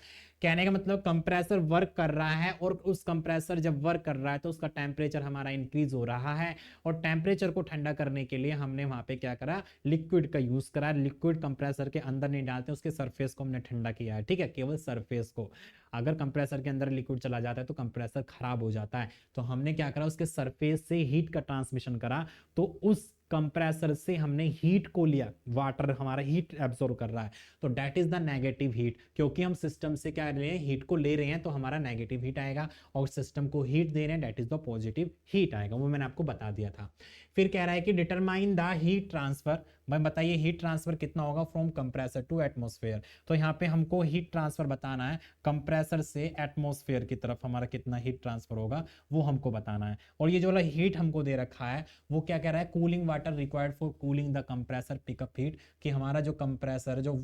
कहने का मतलब कंप्रेसर वर्क कर रहा है, और उस कंप्रेसर जब वर्क कर रहा है तो उसका टेम्परेचर हमारा इंक्रीज हो रहा है, और टेम्परेचर को ठंडा करने के लिए हमने वहां पे क्या करा, लिक्विड का यूज करा। लिक्विड कंप्रेसर के अंदर नहीं डालते, उसके सरफेस को हमने ठंडा किया है, ठीक है, केवल सरफेस को। अगर कंप्रेसर के अंदर लिक्विड चला जाता है तो कंप्रेसर खराब हो जाता है, तो हमने क्या करा, उसके सरफेस से हीट का ट्रांसमिशन करा, तो उस कंप्रेसर से हमने हीट को लिया, वाटर हमारा हीट एब्जॉर्ब कर रहा है, तो that is the negative heat. क्योंकि हम सिस्टम से क्या ले रहे हैं, हीट को ले रहे हैं, तो हमारा नेगेटिव हीट आएगा, और सिस्टम को हीट दे रहे हैं, that is the positive heat आएगा। वो मैंने आपको बता दिया था। फिर कह रहा है कि डिटरमाइन द हीट ट्रांसफर। भाई बताइए हीट ट्रांसफर कितना होगा फ्रॉम कंप्रेसर टू एटमॉस्फेयर। तो यहाँ पे हमको हीट ट्रांसफर बताना है, कंप्रेसर से एटमॉस्फेयर की तरफ हमारा कितना हीट ट्रांसफर होगा, वो हमको बताना है। और ये जो वाला हीट हमको दे रखा है, वो क्या कह रहा है, cooling water required for cooling the compressor pickup heat, कि हमारा जो कंप्रेसर जो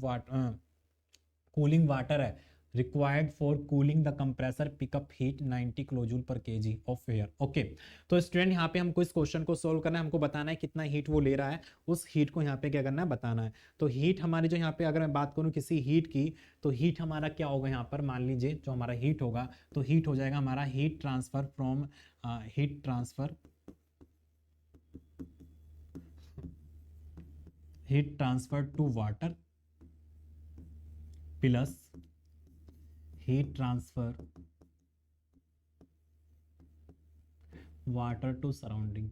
कूलिंग वाटर है required for cooling the compressor pickup heat 90 kilojoule per KG of air. Okay, तो स्टूडेंट यहाँ पे हमको इस क्वेश्चन को सोल्व करना है, हमको बताना है कितना हीट वो ले रहा है, उस हीट को यहाँ पे क्या करना है, बताना है। तो हीट हमारी जो यहाँ पे, अगर मैं बात करूँ किसी हीट की, तो हीट हमारा क्या होगा यहाँ पर, मान लीजिए जो हमारा हीट होगा, तो हीट हो जाएगा हमारा heat transfer from heat transfer to water plus heat transfer water to surrounding.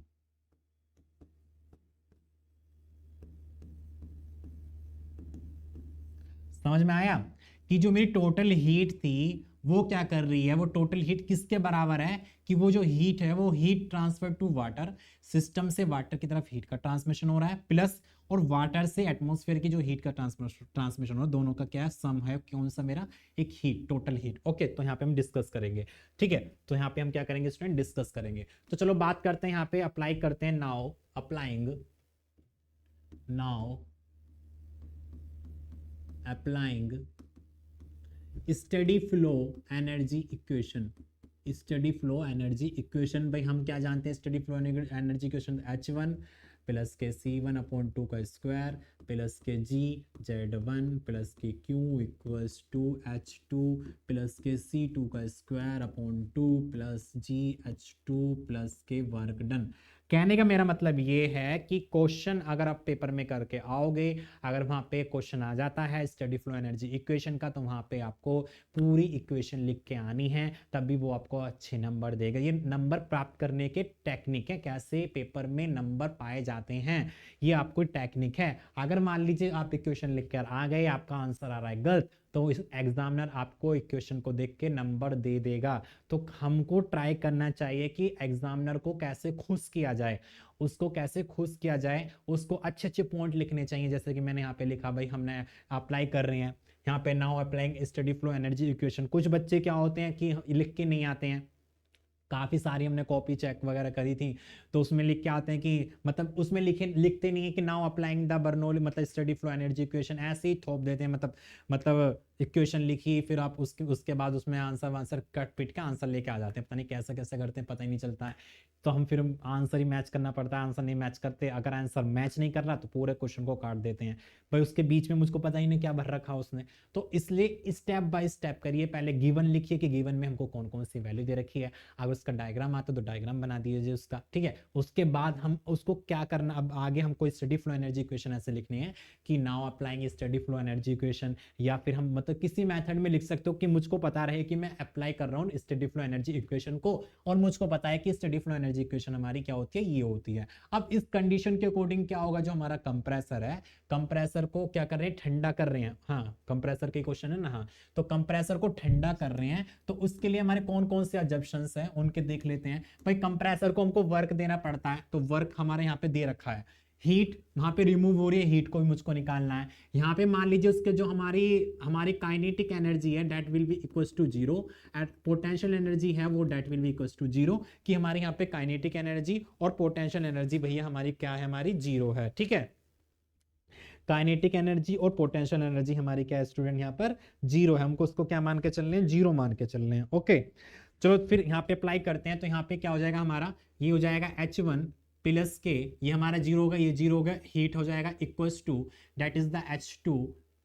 समझ में आया कि जो मेरी टोटल हीट थी वो क्या कर रही है, वो टोटल हीट किसके बराबर है, कि वो जो हीट है वो heat transfer to water, system से वाटर की तरफ हीट का ट्रांसमिशन हो रहा है, प्लस और वाटर से एटमॉस्फेयर की जो हीट का ट्रांसमिशन हो रहा है, दोनों का क्या सम है, कौन सा मेरा, एक हीट, टोटल हीट। ओके, तो यहाँ पे हम डिस्कस करेंगे, ठीक है। तो यहाँ पे हम क्या करेंगे स्टूडेंट, डिस्कस करेंगे। तो चलो बात करते हैं यहाँ पे, अप्लाई करते हैं। Now applying steady flow energy equation. Steady flow energy equation, भाई हम क्या जानते हैं, study flow energy equation H1 plus के C1/2 का स्क्वायर प्लस के GZ1 प्लस के Q equals to H2 plus के C2 का square upon 2 plus GH2 plus के वर्क डन। कहने का मेरा मतलब ये है कि क्वेश्चन अगर आप पेपर में करके आओगे, अगर वहां पे क्वेश्चन आ जाता है स्टडी फ्लो एनर्जी इक्वेशन का, तो वहां पे आपको पूरी इक्वेशन लिख के आनी है, तभी वो आपको अच्छे नंबर देगा। ये नंबर प्राप्त करने के टेक्निक है, कैसे पेपर में नंबर पाए जाते हैं, ये आपको टेक्निक है। अगर मान लीजिए आप इक्वेशन लिख कर आ गए, आपका आंसर आ रहा है गलत, तो इस एग्जामिनर आपको इक्वेशन को देख के नंबर दे देगा। तो हमको ट्राई करना चाहिए कि एग्जामिनर को कैसे खुश किया जाए, उसको कैसे खुश किया जाए, उसको अच्छे अच्छे पॉइंट लिखने चाहिए। जैसे कि मैंने यहाँ पे लिखा, भाई हमने अप्लाई कर रहे हैं यहाँ पे, now applying steady flow energy equation. कुछ बच्चे क्या होते हैं कि लिख के नहीं आते हैं, काफ़ी सारी हमने कॉपी चेक वगैरह करी थी, तो उसमें लिख के आते हैं कि मतलब उसमें लिखते नहीं है कि नाउ अप्लाइंग द बर्नौली मतलब स्टडी फ्लो एनर्जी इक्वेशन, ऐसे ही थोप देते हैं। मतलब इक्वेशन लिखी, फिर आप उसके बाद उसमें आंसर कट पिट के आंसर लेके आ जाते हैं, पता नहीं कैसे कैसे करते हैं, पता ही नहीं चलता है। तो हम फिर आंसर ही मैच करना पड़ता है, आंसर नहीं मैच करते, अगर आंसर मैच नहीं कर रहा तो पूरे क्वेश्चन को काट देते हैं। भाई उसके बीच में मुझको पता ही नहीं क्या भर रखा उसने। तो इसलिए स्टेप बाय स्टेप करिए, पहले गिवन लिखिए कि गिवन में हमको कौन कौन सी वैल्यू दे रखी है, अगर उसका डायग्राम आता तो डायग्राम बना दीजिए उसका, ठीक है। उसके बाद हम उसको क्या करना, अब आगे हमको स्टडी फ्लो एनर्जी इक्वेशन ऐसे लिखनी है कि now applying steady flow energy equation, या फिर हम मतलब किसी मेथड में लिख सकते हो कि मुझको पता रहे कि मैं अप्लाई कर रहा हूँ स्टडी फ्लो एनर्जी इक्वेशन को, और मुझको पता है कि स्टडी फ्लो एनर्जी इक्वेशन हमारी क्या होती है, ये होती है। अब इस कंडीशन के अकॉर्डिंग क्या होगा, जो हमारा कंप्रेसर है, कंप्रेसर को क्या कर रहे हैं, ठंडा कर रहे हैं। हाँ, कंप्रेसर के क्वेश्चन है ना, हाँ, तो कंप्रेसर को ठंडा कर रहे हैं, तो उसके लिए हमारे कौन कौन से अजम्पशंस हैं उनके देख लेते हैं। भाई कंप्रेसर को हमको वर्क देना पड़ता है, तो वर्क हमारे यहाँ पे दे रखा है, हीट वहां पे रिमूव हो रही है, हीट को भी मुझको निकालना है। यहाँ पे मान लीजिए उसके जो हमारी हमारी काइनेटिक एनर्जी है that will be equals to zero, and potential energy है वो that will be equals to zero, कि हमारे यहाँ पे काइनेटिक एनर्जी और पोटेंशियल एनर्जी भैया हमारी क्या है, हमारी जीरो है। ठीक है, काइनेटिक एनर्जी और पोटेंशियल एनर्जी हमारी क्या है स्टूडेंट, यहाँ पर जीरो है। हमको उसको क्या मान के चलने हैं, जीरो मान के चलने हैं। ओके, चलो फिर यहाँ पे अप्लाई करते हैं। तो यहाँ पे क्या हो जाएगा हमारा, ये हो जाएगा H1 प्लस के, ये हमारा जीरो होगा, ये जीरो होगा, हीट हो जाएगा equals to that is the H2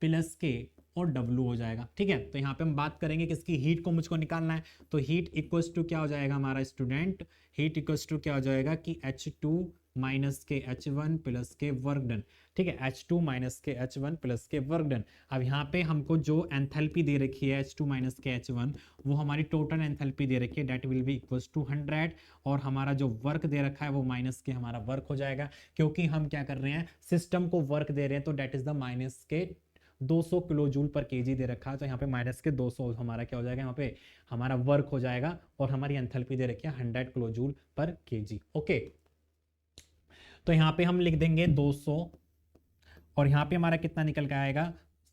plus के और W हो जाएगा। ठीक है, तो यहाँ पे हम बात करेंगे किसकी, हीट को मुझको निकालना है। तो हीट इक्वल्स टू क्या हो जाएगा हमारा स्टूडेंट, हीट इक्वल्स टू क्या हो जाएगा कि H2 माइनस के H1 प्लस के वर्क डन। ठीक है, H2 माइनस के H1 प्लस के वर्क डन। अब यहाँ पे हमको जो एंथैल्पी दे रखी है H2 माइनस के H1, वो हमारी टोटल एंथैल्पी दे रखी है that will be equals to 100, और हमारा जो वर्क दे रखा है वो माइनस के हमारा वर्क हो जाएगा, क्योंकि हम क्या कर रहे हैं, सिस्टम को वर्क दे रहे हैं, तो दैट इज द माइनस के 200 किलो जूल पर केजी दे रखा है। तो यहाँ पे माइनस के 200 हमारा क्या हो जाएगा, यहाँ पे हमारा वर्क हो जाएगा, और हमारी एंथैल्पी दे रखी है 100 kilo joule per KG. Okay, तो यहाँ पे हम लिख देंगे 200, और यहाँ पे हमारा कितना निकल के आएगा,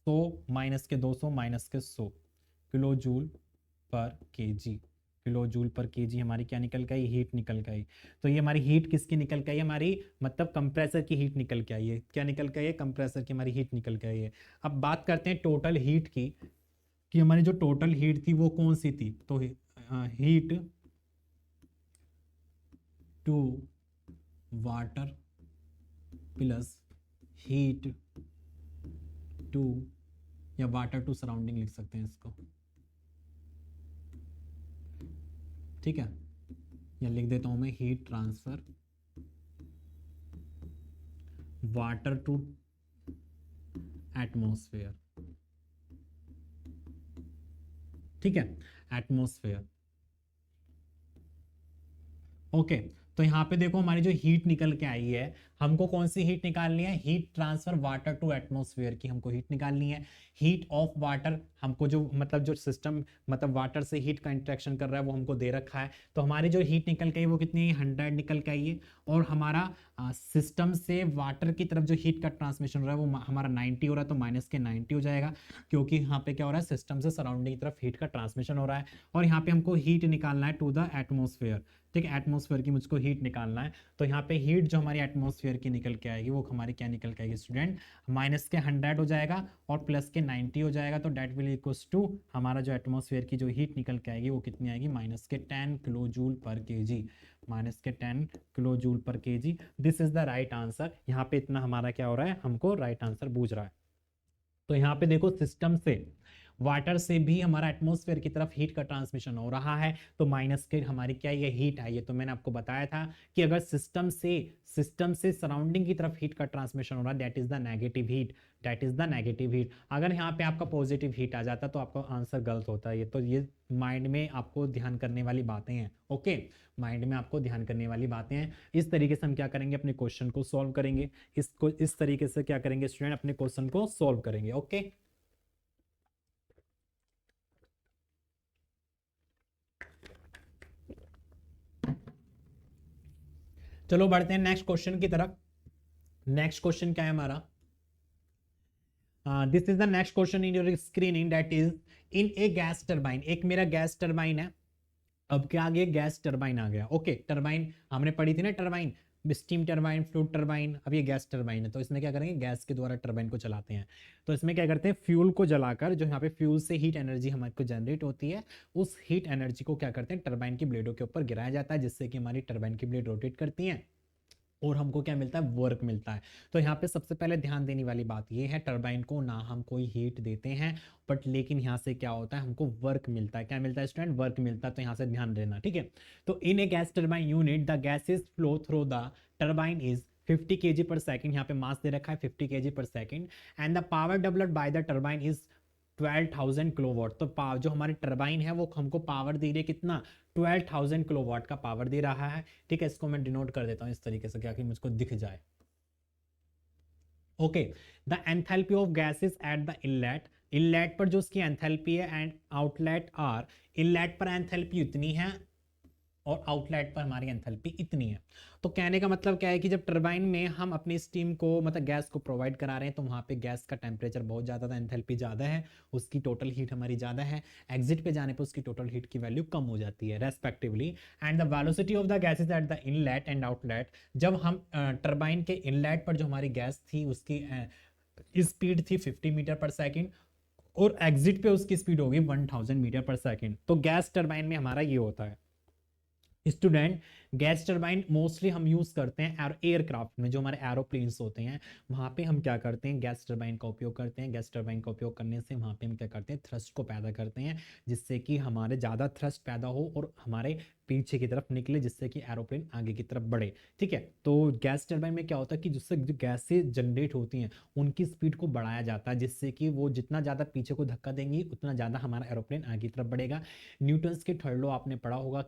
100 माइनस के 200 माइनस के 100 kilo joule per KG. Kilo joule per KG हमारी क्या निकल के आई, हीट निकल के आई। तो ये हमारी हीट किसकी निकल के आई, हमारी मतलब कंप्रेसर की हीट निकल के आई है। क्या निकल के आई है, कंप्रेसर की हमारी हीट निकल के आई है। अब बात करते हैं टोटल हीट की, कि हमारी जो टोटल हीट थी वो कौन सी थी। तो heat to water plus heat to, या वाटर टू सराउंडिंग लिख सकते हैं इसको। ठीक है, या लिख देता हूं मैं heat transfer water to atmosphere. ठीक है, एटमॉस्फेयर। ओके, तो यहाँ पे देखो हमारी जो हीट निकल के आई है, हमको कौन सी हीट निकालनी है, heat transfer water to atmosphere की हमको हीट निकालनी है। हीट ऑफ वाटर हमको जो मतलब जो सिस्टम मतलब वाटर से हीट का इंटरेक्शन कर रहा है वो हमको दे रखा है। तो हमारी जो हीट निकल के आई वो कितनी है, 100 निकल के आई है, और हमारा सिस्टम से वाटर की तरफ जो हीट का ट्रांसमिशन हो रहा है वो हमारा 90 हो रहा है, तो माइनस के 90 हो जाएगा, क्योंकि यहाँ पे क्या हो रहा है, सिस्टम से सराउंडिंग की तरफ हीट का ट्रांसमिशन हो रहा है। और यहाँ पे हमको हीट निकालना है टू द एटमॉस्फेयर। ठीक है, एटमॉस्फेयर की मुझको हीट निकालना है। तो यहाँ पे हीट जो हमारी एटमॉस्फेयर की निकल के आएगी वो हमारी क्या निकल के आएगी स्टूडेंट, माइनस के 100 हो जाएगा और प्लस के 90 हो जाएगा। तो डेट विल इक्वल्स टू हमारा जो एटमॉस्फेयर की जो हीट निकल के आएगी वो कितनी आएगी, माइनस के 10 kilo joule per KG. Minus के 10 kilo joule per KG, this is the right answer. यहाँ पे इतना हमारा क्या हो रहा है, हमको राइट आंसर बूझ रहा है। तो यहाँ पे देखो सिस्टम से वाटर से भी हमारा एटमॉस्फेयर की तरफ हीट का ट्रांसमिशन हो रहा है, तो माइनस के हमारी क्या ये हीट आई है। तो मैंने आपको बताया था कि अगर सिस्टम से सराउंडिंग की तरफ हीट का ट्रांसमिशन हो रहा है that is the negative heat, that is the negative heat. अगर यहाँ पे आपका पॉजिटिव हीट आ जाता तो आपका आंसर गलत होता है। ये तो ये माइंड में आपको ध्यान करने वाली बातें हैं। ओके, माइंड में आपको ध्यान करने वाली बातें हैं। इस तरीके से हम क्या करेंगे, अपने क्वेश्चन को सॉल्व करेंगे। इसको इस तरीके से क्या करेंगे स्टूडेंट, अपने क्वेश्चन को सॉल्व करेंगे। ओके, चलो बढ़ते हैं नेक्स्ट क्वेश्चन की तरफ। नेक्स्ट क्वेश्चन क्या है हमारा, this is the next question in your screening, that is in a gas turbine. एक मेरा गैस टरबाइन है। अब क्या आ गया, गैस टरबाइन आ गया। ओके, टरबाइन हमने पढ़ी थी ना, turbine steam turbine, fluid turbine. अब ये गैस टरबाइन है, तो इसमें क्या करेंगे, गैस के द्वारा टरबाइन को चलाते हैं। तो इसमें क्या करते हैं, फ्यूल को जलाकर, जो यहाँ पे फ्यूल से हीट एनर्जी हमारे को जनरेट होती है, उस हीट एनर्जी को क्या करते हैं, टरबाइन की ब्लेडों के ऊपर गिराया जाता है, जिससे कि हमारी टरबाइन की ब्लेड रोटेट करती है और हमको क्या मिलता है, वर्क मिलता है। तो यहाँ पे सबसे पहले ध्यान देने वाली बात ये है, टरबाइन को ना हम कोई हीट देते हैं, बट लेकिन यहाँ से क्या होता है, हमको वर्क मिलता है। क्या मिलता है स्टूडेंट, वर्क मिलता है। तो यहाँ से ध्यान देना, ठीक है। तो in a gas turbine unit the gases flow through the turbine is 50 kg per second। यहाँ पे मास दे रखा है 50 kg per second, and the power developed by the turbine is 12,000 kilowatt. तो जो हमारी टरबाइन है वो हमको पावर दे रही है कितना, 12,000 किलोवाट का पावर दे रहा है। ठीक है, इसको मैं डिनोट कर देता हूं इस तरीके से, क्या कि मुझको दिख जाए। Okay, the enthalpy of gases at the inlet, inlet पर जो उसकी एंथैल्पी है एंड आउटलेट आर, इनलेट पर एंथैल्पी उतनी है और आउटलेट पर हमारी एंथैल्पी इतनी है। तो कहने का मतलब क्या है कि जब टरबाइन में हम अपनी स्टीम को मतलब गैस को प्रोवाइड करा रहे हैं तो वहाँ पे गैस का टेम्परेचर बहुत ज़्यादा था, एंथैल्पी ज़्यादा है, उसकी टोटल हीट हमारी ज़्यादा है, एग्जिट पे जाने पर उसकी टोटल हीट की वैल्यू कम हो जाती है respectively. And the velocity of the gases eight the inlet and outlet, जब हम टरबाइन के इनलेट पर जो हमारी गैस थी उसकी स्पीड थी 50 मीटर पर सेकेंड और एग्जिट पे उसकी स्पीड होगी 1000 मीटर पर सेकेंड। तो गैस टरबाइन में हमारा ये होता है स्टूडेंट। गैस टरबाइन मोस्टली हम यूज करते हैं एयरक्राफ्ट में, जो हमारे एरोप्लेन्स होते हैं वहां पे हम क्या करते हैं, गैस टरबाइन का उपयोग करते हैं। गैस टरबाइन का उपयोग करने से वहां पे हम क्या करते हैं, थ्रस्ट को पैदा करते हैं, जिससे कि हमारे ज़्यादा थ्रस्ट पैदा हो और हमारे पीछे की तरफ निकले, जिससे कि एरोप्लेन आगे की तरफ बढ़े। ठीक है, तो गैस टरबाइन में क्या होता है कि जिससे जो गैसें जनरेट होती हैं उनकी स्पीड को बढ़ाया जाता है, जिससे कि वो जितना ज़्यादा पीछे को धक्का देंगी उतना ज़्यादा हमारा एरोप्लेन आगे की तरफ बढ़ेगा। न्यूटन्स के थर्ड लॉ आपने पढ़ा होगा,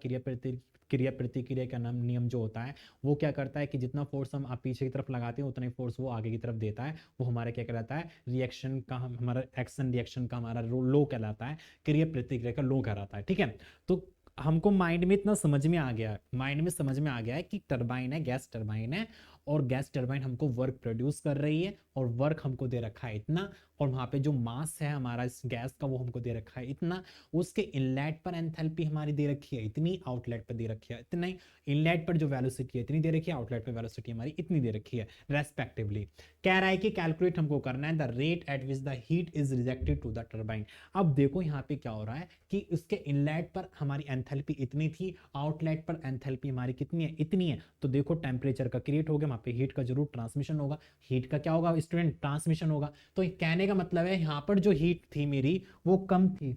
क्रिया प्रतिक्रिया का नाम नियम जो होता है वो क्या करता है कि जितना फोर्स हम आप पीछे की तरफ लगाते हैं उतना ही फोर्स वो आगे की तरफ देता है। वो हमारा क्या कहलाता है, रिएक्शन का, हमारा एक्शन रिएक्शन का हमारा लो कहलाता है, क्रिया प्रतिक्रिया का लो कहलाता है। ठीक है, तो हमको माइंड में इतना समझ में आ गया है, माइंड में समझ में आ गया है कि टरबाइन है, गैस टरबाइन है, और गैस टरबाइन हमको वर्क प्रोड्यूस कर रही है और वर्क हमको दे रखा है इतना, और वहां पे जो मास है हमारा इस गैस का वो हमको दे रखा है इतना, उसके इनलेट पर एंथैल्पी हमारी दे रखी है इतनी, आउटलेट पर दे रखी है इतना ही। इनलेट पर जो वेलोसिटी है इतनी दे रखी है, आउटलेट पर वेलोसिटी हमारी इतनी दे रखी है रेस्पेक्टिवली। कह रहा है कि कैलकुलेट हमको करना है the rate at which the heat is rejected to the turbine. अब देखो यहाँ पे क्या हो रहा है कि उसके इनलेट पर हमारी एंथैल्पी इतनी थी, आउटलेट पर एंथैल्पी हमारी कितनी है, इतनी है। तो देखो टेम्परेचर का क्रिएट हो गया, वहां पे हीट का जरूर ट्रांसमिशन होगा, हीट का क्या होगा स्टूडेंट, ट्रांसमिशन होगा। तो कहने का मतलब है यहाँ पर जो हीट थी मेरी वो कम थी।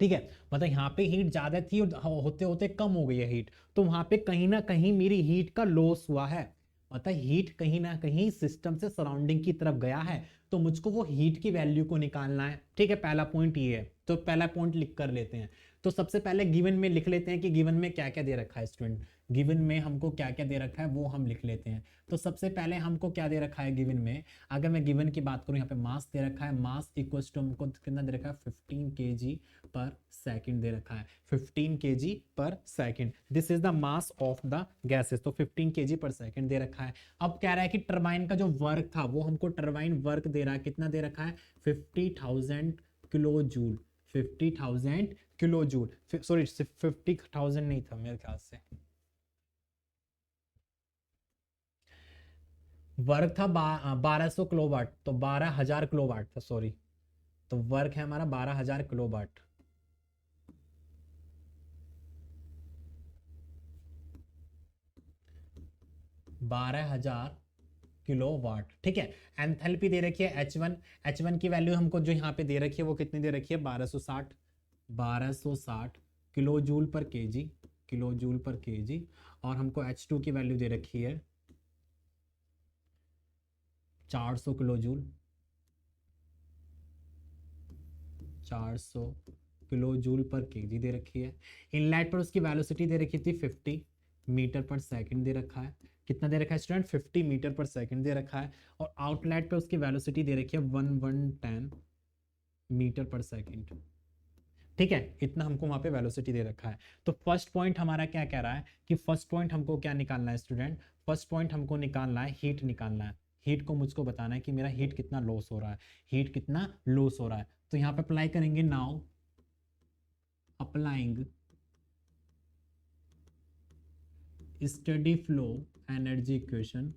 ठीक है, मतलब यहाँ पे हीट ज्यादा थी और होते होते कम हो गई है हीट, तो वहां पे कहीं ना कहीं मेरी हीट का लॉस हुआ है, मतलब हीट कहीं ना कहीं सिस्टम से सराउंडिंग की तरफ गया है, तो मुझको वो हीट की वैल्यू को निकालना है। ठीक है, पहला पॉइंट ये है, तो पहला पॉइंट लिख कर लेते हैं। तो सबसे पहले गिवन में लिख लेते हैं कि गिवन में क्या क्या दे रखा है स्टूडेंट, गिवन में हमको क्या क्या दे रखा है वो हम लिख लेते हैं। तो सबसे पहले हमको क्या दे रखा है गिवन में, अगर मैं गिवन की बात करूं, यहाँ पे मास दे रखा है, मास इक्वल्स टू हमको कितना दे रखा है, 15 kg पर सेकंड दे रखा है, 15 kg पर second, this is the mass of the gases. तो 15 kg पर सेकंड दे रखा है। अब कह रहा है कि टरबाइन का जो वर्क था वो हमको टरबाइन वर्क दे रहा है, कितना दे रखा है, 50,000 kilo joule, 50,000 kilo joule, sorry 50,000 नहीं था मेरे ख्याल से, वर्क था 1200 किलोवाट, तो 12,000 किलोवाट था, सॉरी। तो वर्क है हमारा 12,000 किलोवाट, 12,000 किलोवाट। ठीक है, एंथैल्पी दे रखी है H1, H1 की वैल्यू हमको जो यहाँ पे दे रखी है वो कितनी दे रखी है, 1260 kilo joule per KG, kilo joule per kg. और हमको H2 की वैल्यू दे रखी है 400 kilo joule, 400 kilo joule per kg दे रखी है। इनलेट पर उसकी वेलोसिटी दे रखी थी 50 मीटर पर सेकंड दे रखा है, कितना दे रखा है स्टूडेंट, 50 मीटर पर सेकंड दे रखा है। और आउटलेट पे उसकी वेलोसिटी दे रखी है 1110 मीटर पर सेकंड। ठीक है, इतना हमको वहां पे वेलोसिटी दे रखा है। तो फर्स्ट पॉइंट हमारा क्या कह रहा है कि फर्स्ट पॉइंट हमको क्या निकालना है स्टूडेंट, फर्स्ट पॉइंट हमको निकालना है हीट निकालना है। हीट को मुझको बताना है कि मेरा हीट कितना लॉस हो रहा है, हीट कितना लॉस हो रहा है। तो यहाँ पे अप्लाई करेंगे, now applying steady flow energy equation,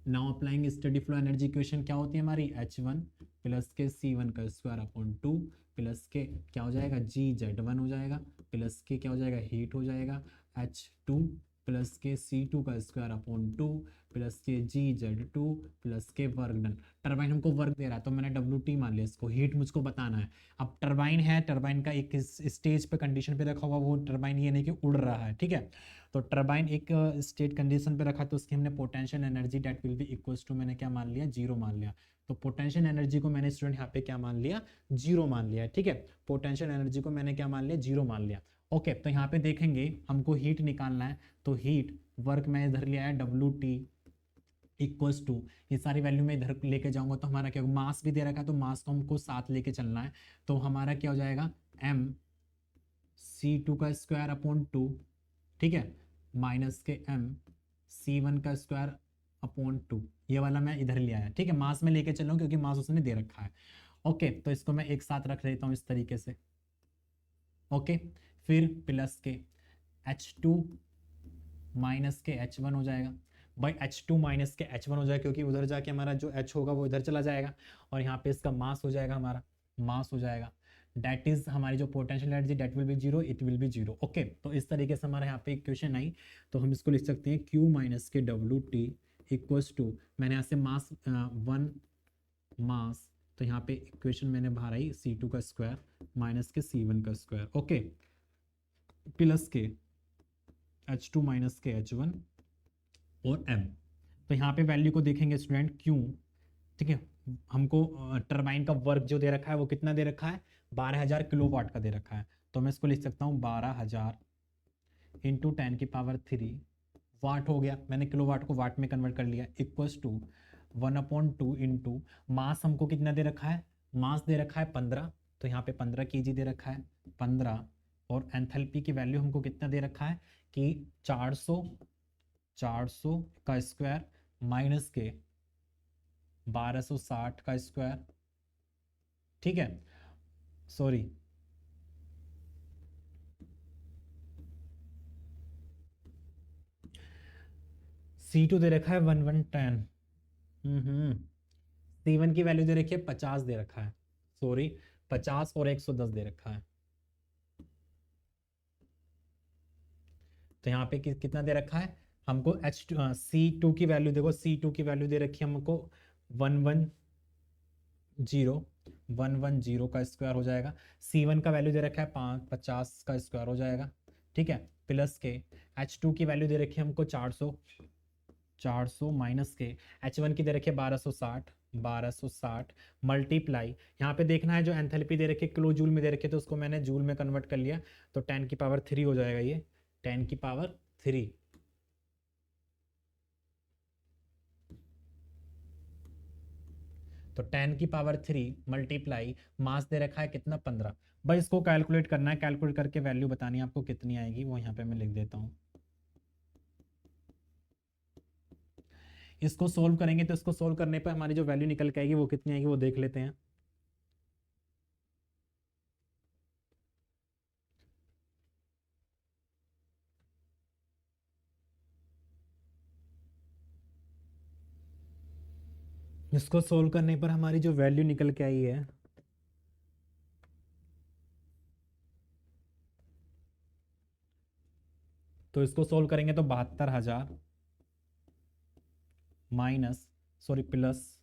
now applying steady flow energy equation क्या होती है हमारी, H1 प्लस के C1 का स्क्वायर अपॉन 2 प्लस के क्या हो जाएगा, GZ1 हो जाएगा, प्लस के क्या हो जाएगा, हीट हो जाएगा, H2 प्लस के C2 का स्क्वायर अपॉन 2 प्लस के GZ2 प्लस के वर्क डन। टरबाइन हमको वर्क दे रहा है तो मैंने WT मान लिया, इसको हीट मुझको बताना है। अब टरबाइन है, टरबाइन का एक स्टेज पे कंडीशन पे रखा हुआ, वो टरबाइन ये नहीं कि उड़ रहा है। ठीक है, तो टरबाइन एक स्टेट कंडीशन पे रखा तो उसकी हमने potential energy that will be equals to, मैंने क्या मान लिया, जीरो मान लिया। तो पोटेंशियल एनर्जी को मैंने स्टूडेंट यहाँ पे क्या मान लिया, जीरो मान लिया। ठीक है, पोटेंशियल एनर्जी को मैंने क्या मान लिया, जीरो मान लिया। ओके, तो यहाँ पे देखेंगे हमको हीट निकालना है, तो हीट वर्क मैं इधर लिया है WT इक्वल्स टू, ये सारी वैल्यू मैं इधर लेके जाऊंगा तो हमारा क्या, मास भी दे रखा है तो मास को हमको साथ लेके चलना है, तो हमारा क्या हो जाएगा, M C2 का स्क्वायर अपॉन 2, ठीक है, माइनस के m C1 का स्क्वायर अपॉन 2। ये वाला मैं इधर ले आया, ठीक है, मास में लेके चल रहा हूँ क्योंकि मास उसने दे रखा है। ओके, तो इसको मैं एक साथ रख लेता हूँ इस तरीके से। ओके, फिर प्लस के H2 माइनस के H1 हो जाएगा। भाई H2 माइनस के H1 हो जाएगा क्योंकि उधर जाके हमारा जो H होगा वो इधर चला जाएगा, और यहाँ पे इसका मास हो जाएगा, हमारा मास हो जाएगा, डेट इज हमारी जो potential energy that will B zero, it will be zero. Okay, तो इस तरीके से हमारे यहाँ पे इक्वेशन आई। तो हम इसको लिख सकते हैं Q माइनस के WT इक्वल्स टू, मैंने यहाँ से मास 1 मास, तो यहाँ पे इक्वेशन मैंने बाहर आई C2 का स्क्वायर माइनस के C1 का स्क्वायर। ओके, प्लस के H2 माइनस के H1 और M। तो यहाँ पे वैल्यू को देखेंगे स्टूडेंट क्यों, ठीक है, हमको टरबाइन का वर्क जो दे रखा है वो कितना दे रखा है, 12,000 किलोवाट का दे रखा है। तो मैं इसको लिख सकता हूँ 12,000 इंटू 10 की पावर 3 वाट हो गया, मैंने किलोवाट को वाट में कन्वर्ट कर लिया, इक्वल्स टू 1/2 इंटू मास हमको कितना दे रखा है, मास दे रखा है 15, तो यहाँ पे 15 kg दे रखा है 15, और एंथैल्पी की वैल्यू हमको कितना दे रखा है कि 400 का स्क्वायर माइनस के 1260 का स्क्वायर, ठीक है, सॉरी C2 दे रखा है 1110, C1 की वैल्यू दे रखी है 50 दे रखा है, सॉरी 50 और 110 दे रखा है। तो यहाँ पे कितना दे रखा है हमको C2 की वैल्यू, देखो C2 की वैल्यू दे रखी है हमको 110 का स्क्वायर हो जाएगा, C1 का वैल्यू दे रखा है 50 का स्क्वायर हो जाएगा, ठीक है, प्लस के H2 की वैल्यू दे रखी है हमको 400 माइनस के H1 की दे रखी है 1260 मल्टीप्लाई, यहाँ पे देखना है जो एंथैल्पी दे रखी है किलो जूल में दे रखी है, तो उसको मैंने जूल में कन्वर्ट कर लिया, तो 10 की पावर 3 हो जाएगा, ये 10 की पावर 3। तो 10 की पावर 3 मल्टीप्लाई मास दे रखा है कितना 15। भाई इसको कैलकुलेट करना है, कैलकुलेट करके वैल्यू बतानी है आपको कितनी आएगी, वो यहाँ पे मैं लिख देता हूँ। इसको सोल्व करेंगे तो इसको सोल्व करने पर हमारी जो वैल्यू निकल के आएगी वो कितनी आएगी वो देख लेते हैं। इसको सोल्व करने पर हमारी जो वैल्यू निकल के आई है, तो इसको सोल्व करेंगे तो 72,000 माइनस, सॉरी प्लस,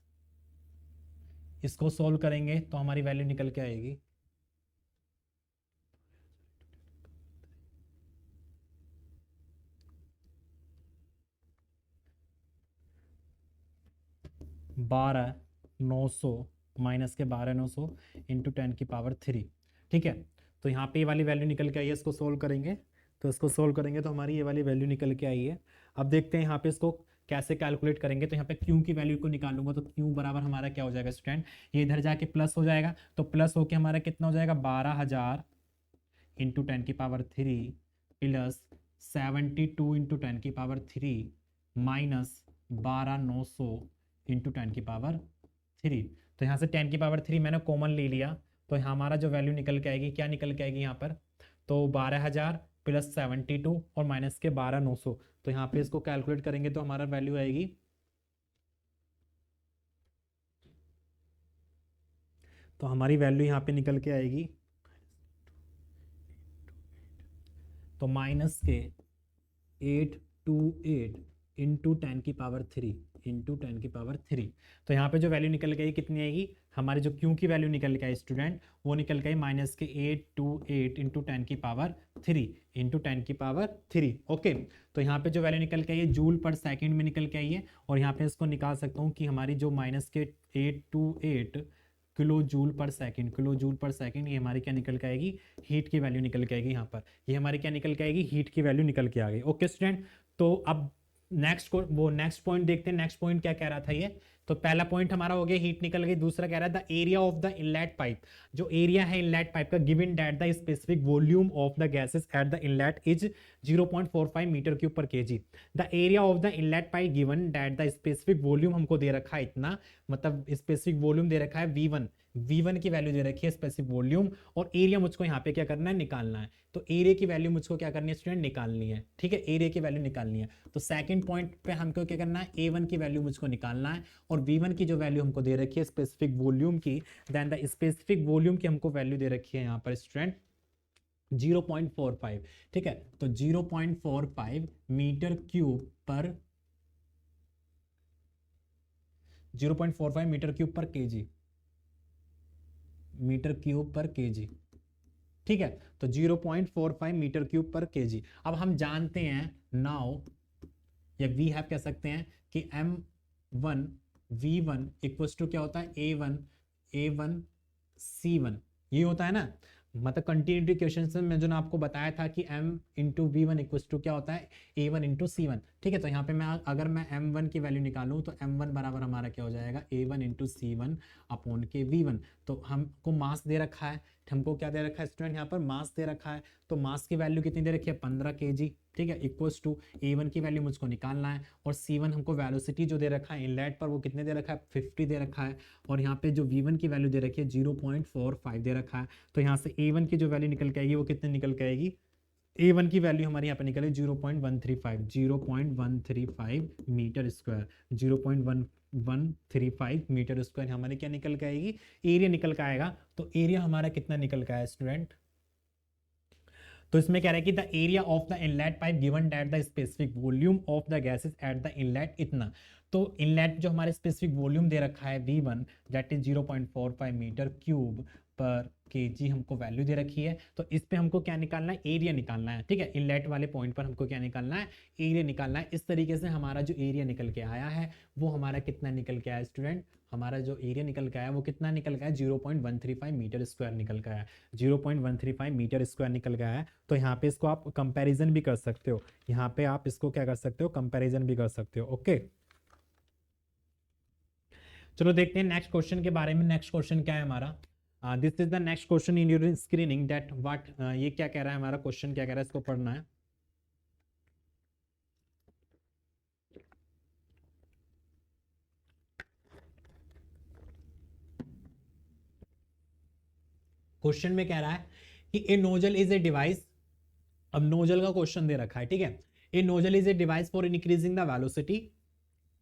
इसको सोल्व करेंगे तो हमारी वैल्यू निकल के आएगी 12,900 माइनस के 12,900 इंटू 10 की पावर 3, ठीक है। तो यहाँ पे ये वाली वैल्यू निकल के आई है, इसको सोल्व करेंगे, तो इसको सोल्व करेंगे तो हमारी ये वाली वैल्यू निकल के आई है। अब देखते हैं यहाँ पे इसको कैसे कैलकुलेट करेंगे, तो यहाँ पे क्यू की वैल्यू को निकालूंगा, तो क्यू बराबर हमारा क्या हो जाएगा स्टूडेंट, ये इधर जाके प्लस हो जाएगा, तो प्लस होके हमारा कितना हो जाएगा 12,000 इंटू 10 की पावर 3 प्लस 72 इंटू 10 की पावर 3 माइनस 12,900 इंटू 10 की पावर 3। तो यहाँ से 10 की पावर 3 मैंने कॉमन ले लिया, तो यहाँ हमारा जो वैल्यू निकल के आएगी, क्या निकल के आएगी यहाँ पर, तो 12,000 प्लस 72 और माइनस के 12,900, तो यहाँ पे इसको कैलकुलेट करेंगे तो हमारा वैल्यू आएगी, तो हमारी वैल्यू यहाँ पे निकल के आएगी, तो माइनस के 828 इंटू 10 की पावर 3 इंटू 10 की पावर 3। तो यहाँ पे जो वैल्यू निकल गई कितनी आएगी, हमारी जो क्यू की वैल्यू निकल के आई स्टूडेंट, वो निकल गई माइनस के 828 इंटू 10 की पावर 3 इंटू 10 की पावर 3। ओके, तो यहाँ पे जो वैल्यू निकल के आई है जूल पर सेकंड में निकल के आई है, और यहाँ पे इसको निकाल सकता हूँ कि हमारी जो माइनस के 828 किलो जूल पर सेकंड, ये हमारी क्या निकल के आएगी, हीट की वैल्यू निकल के आएगी, यहाँ पर ये हमारी क्या निकल के आएगी, हीट की वैल्यू निकल के आ गई। ओके स्टूडेंट, तो अब नेक्स्ट पॉइंट देखते हैं, नेक्स्ट पॉइंट क्या कह रहा था ये। तो पहला पॉइंट हमारा हो गया हीट निकल गई, दूसरा कह रहा था area of the inlet pipe. जो एरिया है इनलेट पाइप का given that the specific volume of the gases at the inlet is 0.45 metre cube per kg. The area of the inlet pipe given that the specific volume हमको दे रखा है इतना, मतलब specific volume दे रखा है V1 की वैल्यू दे रखी है स्पेसिफिक वॉल्यूम, और एरिया मुझको यहाँ पे क्या करना है, निकालना है। तो एरिया की वैल्यू मुझको क्या करनी है स्टूडेंट, निकालनी है। ठीक है, एरिया की वैल्यू निकालनी है। तो सेकंड पॉइंट पे हमको क्या करना है, A1 की वैल्यू मुझको निकालना है, और V1 की जो वैल्यू हमको दे रखी है स्पेसिफिक वॉल्यूम की, देन द स्पेसिफिक वॉल्यूम की हमको वैल्यू दे रखी है यहाँ पर स्टूडेंट 0.45। ठीक है, तो 0.45 मीटर क्यूब पर 0.45 metre cube per KG, metre cube per KG. ठीक है, तो 0.45 मीटर क्यूब पर केजी। अब हम जानते हैं नाउ, या वी हैव कह सकते हैं कि M1 V1 इक्वल्स टू क्या होता है, A1 C1, ये होता है ना। मतलब कंटिन्यूटी क्वेश्चन से मैं जो ना आपको बताया था कि M into V1 equals to क्या होता है, A1 इंटू C1। ठीक है, तो यहाँ पे मैं अगर मैं M1 की वैल्यू निकालूं तो M1 बराबर हमारा क्या हो जाएगा, A1 इंटू C1 अपॉन के V1। तो हमको मास दे रखा है, हमको क्या दे रखा है स्टूडेंट, यहाँ पर मास दे रखा है। तो मास की वैल्यू कितनी दे रखी है, 15 kg। ठीक है, इक्वल्स टू A1 की वैल्यू मुझको निकालना है, और C1 हमको वेलोसिटी जो दे रखा है इनलेट पर वो कितने दे रखा है, 50 दे रखा है, और यहाँ पे जो V1 की वैल्यू दे रखी है 0.45 दे रखा है। तो यहाँ से A1 की जो वैल्यू निकल के आएगी वो कितने निकल के आएगी, A1 की वैल्यू हमारे यहाँ पे निकले 0.135 मीटर स्क्वायर, 0.1135 मीटर स्क्वायर हमारे क्या निकल के आएगी, एरिया निकल के आएगा। तो एरिया हमारा कितना निकल के आया स्टूडेंट, तो इसमें कह रहा है कि the area of the inlet pipe given that the specific volume of the gases at the inlet इतना। तो इनलेट जो हमारे स्पेसिफिक वॉल्यूम दे रखा है V1 that is 0.45 metre cube per KG, हमको वैल्यू दे रखी है। तो इस पे हमको क्या निकालना है, एरिया निकालना है। ठीक है, इनलेट वाले पॉइंट पर हमको क्या निकालना है, एरिया निकालना है। इस तरीके से हमारा जो एरिया निकल के आया है वो हमारा कितना निकल के आया स्टूडेंट, हमारा जो एरिया निकल के आया वो कितना निकल गया, 0.135 मीटर स्क्वायर निकल गया है, 0.135 मीटर स्क्वायर निकल गया है। तो यहाँ पे इसको आप कंपैरिजन भी कर सकते हो, यहाँ पे आप इसको क्या कर सकते हो, कंपैरिजन भी कर सकते हो। ओके, चलो देखते हैं नेक्स्ट क्वेश्चन के बारे में। नेक्स्ट क्वेश्चन क्या है हमारा, this is the next question in your screening that what, ये क्या कह रहा है हमारा क्वेश्चन, क्या कह रहा है, इसको पढ़ना है। क्वेश्चन में कह रहा है कि a nozzle is a device, अब नोजल का क्वेश्चन दे रखा है। ठीक है, a nozzle is a device for increasing the velocity.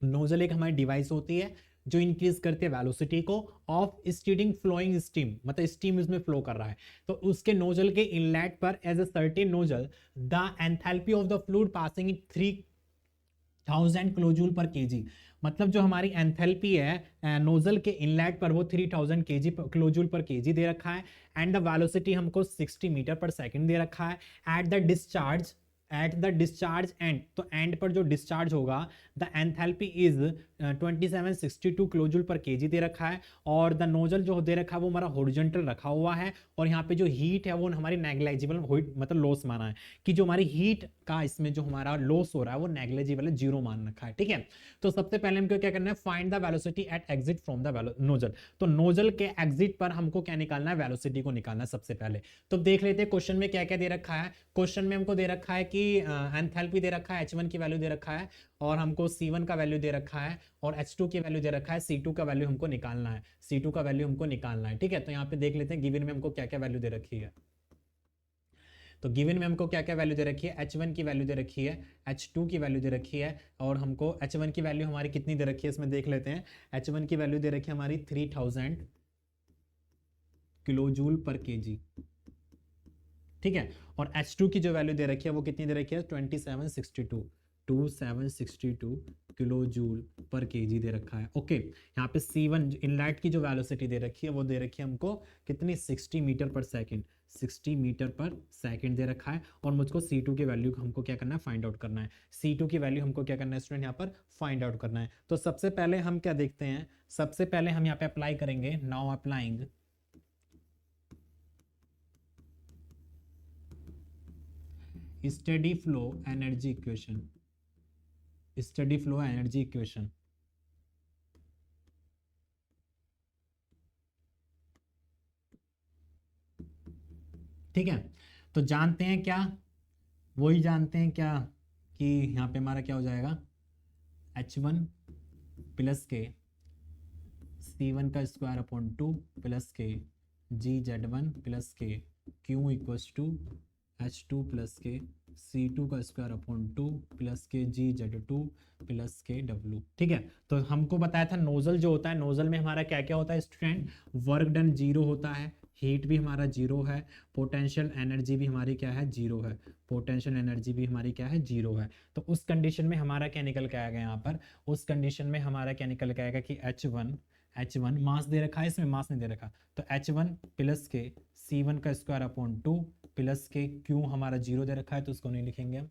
Nozzle एक हमारी डिवाइस होती है जो इंक्रीज करती है वेलोसिटी को ऑफ स्टीडिंग फ्लोइंग स्टीम, मतलब स्टीम इसमें फ्लो कर रहा है। तो उसके नोजल के इनलेट पर as a certain nozzle the enthalpy of the fluid passing in 3000 kilojoule per KG. मतलब जो हमारी एंथैल्पी है नोजल के इनलेट पर वो 3000 केजी किलोजूल पर केजी दे रखा है, एंड द वेलोसिटी हमको 60 मीटर पर सेकंड दे रखा है। एट द डिस्चार्ज एंड, तो एंड पर जो डिस्चार्ज होगा the enthalpy is 2762 kilojoule per kg दे रखा है, और द नोजल जो दे रखा है वो हमारा हॉरिजॉन्टल रखा हुआ है, और यहाँ पे जो हीट है वो हमारी नेग्लेजिबल, मतलब लॉस माना है कि जो हमारी हीट का इसमें जो हमारा लॉस हो रहा है वो नेग्लेजिबल है, जीरो मान रखा है। ठीक है, तो सबसे पहले हमको क्या करना है, find the velocity at exit from the nozzle. तो नोजल के एग्जिट पर हमको क्या निकालना है, वेलोसिटी को निकालना है सबसे पहले। तो देख लेते हैं क्वेश्चन में क्या क्या दे रखा है। क्वेश्चन में हमको दे रखा है कि एंथैल्पी दे रखा है, H1 की वैल्यू दे रखा है, और हमको C1 का वैल्यू दे रखा है, और H2 की वैल्यू दे रखा है, C2 का वैल्यू हमको निकालना है, C2 का वैल्यू हमको निकालना है। ठीक है, तो यहाँ पे देख लेते हैं गिवन में हमको क्या क्या वैल्यू दे रखी है। तो गिवन में हमको क्या क्या वैल्यू दे रखी है, H1 की वैल्यू दे रखी है, H2 की वैल्यू दे रखी है, और हमको H1 की वैल्यू हमारी कितनी दे रखी है इसमें देख लेते हैं। H1 की वैल्यू दे रखी है हमारी 3000 किलोजूल पर केजी। ठीक है, और H2 की जो वैल्यू दे रखी है वो कितनी दे रखी है, 2762 किलो जूल पर केजी दे रखा है। ओके, यहाँ पे C1 इनलेट की जो वेलोसिटी दे रखी है वो दे रखी है हमको कितनी, 60 मीटर पर सेकंड, 60 मीटर पर सेकंड दे रखा है, और मुझको C2 की वैल्यू हमको क्या करना है, फाइंड आउट करना है। C2 की वैल्यू हमको क्या करना है स्टूडेंट, यहाँ पर फाइंड आउट करना है। तो सबसे पहले हम क्या देखते हैं, सबसे पहले हम यहाँ पे अप्लाई करेंगे, now applying steady flow energy equation, steady flow energy equation. ठीक है, तो जानते हैं क्या, वही जानते हैं क्या कि यहाँ पे हमारा क्या हो जाएगा H1 प्लस के C1 का स्क्वायर अपॉन 2 प्लस के GZ1 प्लस के Q equals to H2 plus के C2 का स्क्वायर अपॉन 2 प्लस के GZ2 प्लस के W। ठीक है, तो हमको बताया था नोजल जो होता है, नोजल में हमारा क्या क्या होता है स्टूडेंट, वर्क डन जीरो होता है, हीट भी हमारा जीरो है, पोटेंशियल एनर्जी भी हमारी क्या है जीरो है, पोटेंशियल एनर्जी भी हमारी क्या है जीरो है। तो उस कंडीशन में हमारा क्या निकल के आएगा यहाँ पर, उस कंडीशन में हमारा क्या निकल के आएगा कि H1 मास दे रखा है, इसमें मास नहीं दे रखा, तो H1 प्लस के C1 का स्क्वायर अपॉन 2 प्लस के Q हमारा जीरो दे रखा है तो उसको नहीं लिखेंगे हम,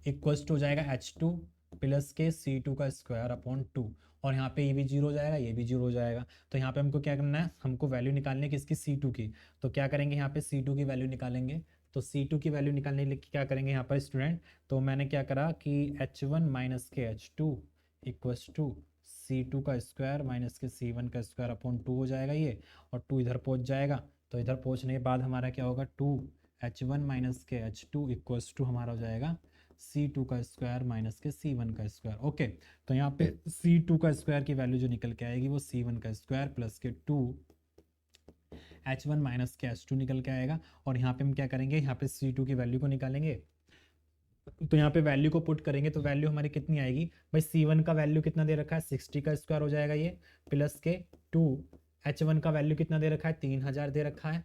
इक्वल्स टू हो जाएगा H2 प्लस के C2 का स्क्वायर अपॉन 2, और यहाँ पे ये भी जीरो हो जाएगा, ये भी जीरो हो जाएगा। तो यहाँ पे हमको क्या करना है, हमको वैल्यू निकालनी है किसकी, C2 की। तो क्या करेंगे यहाँ पे C2 की वैल्यू निकालेंगे, तो C2 की वैल्यू निकालने के लिए क्या करेंगे यहाँ पर स्टूडेंट, तो मैंने क्या करा कि H1 माइनस के H2 इक्वल्स टू C2 का स्क्वायर माइनस के C1 का स्क्वायर अपॉन 2 हो जाएगा ये, और 2 इधर पहुँच जाएगा, तो इधर पहुँचने के बाद हमारा क्या होगा 2H1 माइनस के H2 इक्वल्स टू हमारा हो जाएगा C2 का स्क्वायर माइनस के C1 का स्क्वायर। ओके, तो यहाँ पे C2 का स्क्वायर की वैल्यू जो निकल के आएगी वो C1 का स्क्वायर प्लस के 2H1 माइनस के H2 निकल के आएगा, और यहाँ पे हम क्या करेंगे, यहाँ पे C2 की वैल्यू को निकालेंगे, तो यहाँ पे वैल्यू को पुट करेंगे तो वैल्यू हमारी कितनी आएगी भाई, C1 का वैल्यू कितना दे रखा है 60 का स्क्वायर हो जाएगा ये, प्लस के 2H1 का वैल्यू कितना दे रखा है 3000 दे रखा है,